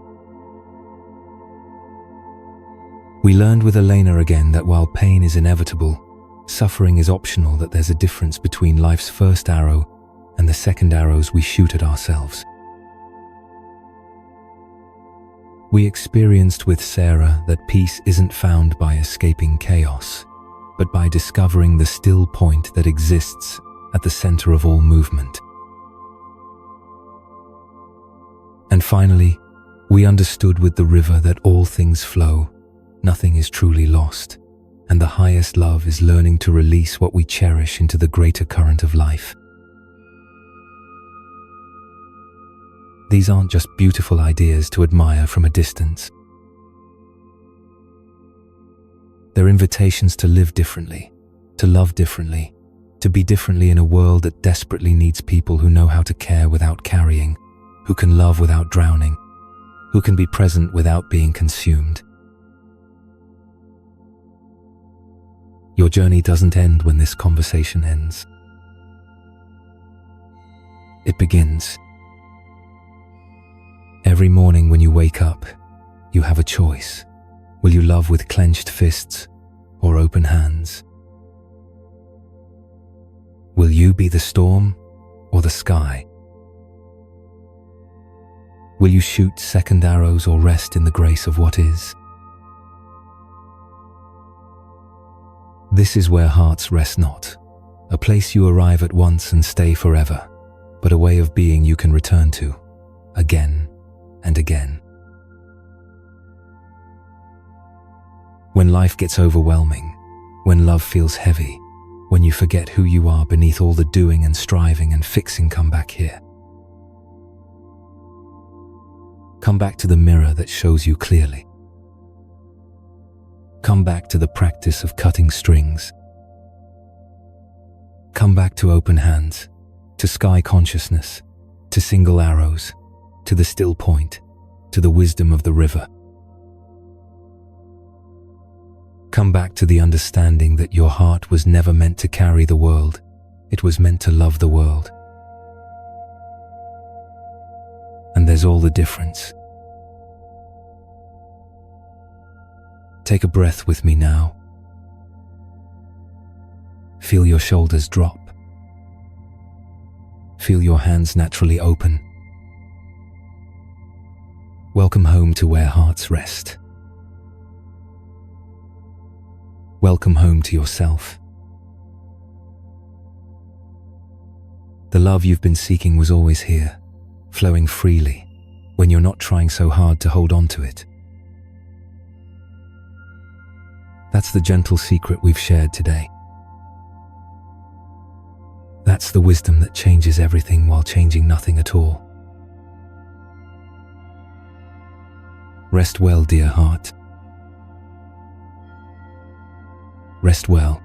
We learned with Elena again that while pain is inevitable, suffering is optional, that there's a difference between life's first arrow and the second arrows we shoot at ourselves. We experienced with Sarah that peace isn't found by escaping chaos, but by discovering the still point that exists at the center of all movement. And finally, we understood with the river that all things flow, nothing is truly lost, and the highest love is learning to release what we cherish into the greater current of life. These aren't just beautiful ideas to admire from a distance. They're invitations to live differently, to love differently, to be differently in a world that desperately needs people who know how to care without carrying, who can love without drowning, who can be present without being consumed. Your journey doesn't end when this conversation ends. It begins. Every morning when you wake up, you have a choice. Will you love with clenched fists or open hands? Will you be the storm or the sky? Will you shoot second arrows or rest in the grace of what is? This is where hearts rest not, a place you arrive at once and stay forever, but a way of being you can return to, again and again. When life gets overwhelming, when love feels heavy, when you forget who you are beneath all the doing and striving and fixing, come back here. Come back to the mirror that shows you clearly. Come back to the practice of cutting strings. Come back to open hands, to sky consciousness, to single arrows, to the still point, to the wisdom of the river. Come back to the understanding that your heart was never meant to carry the world, it was meant to love the world. And there's all the difference. Take a breath with me now. Feel your shoulders drop. Feel your hands naturally open. Welcome home to where hearts rest. Welcome home to yourself. The love you've been seeking was always here, flowing freely, when you're not trying so hard to hold on to it. That's the gentle secret we've shared today. That's the wisdom that changes everything while changing nothing at all. Rest well, dear heart. Rest well.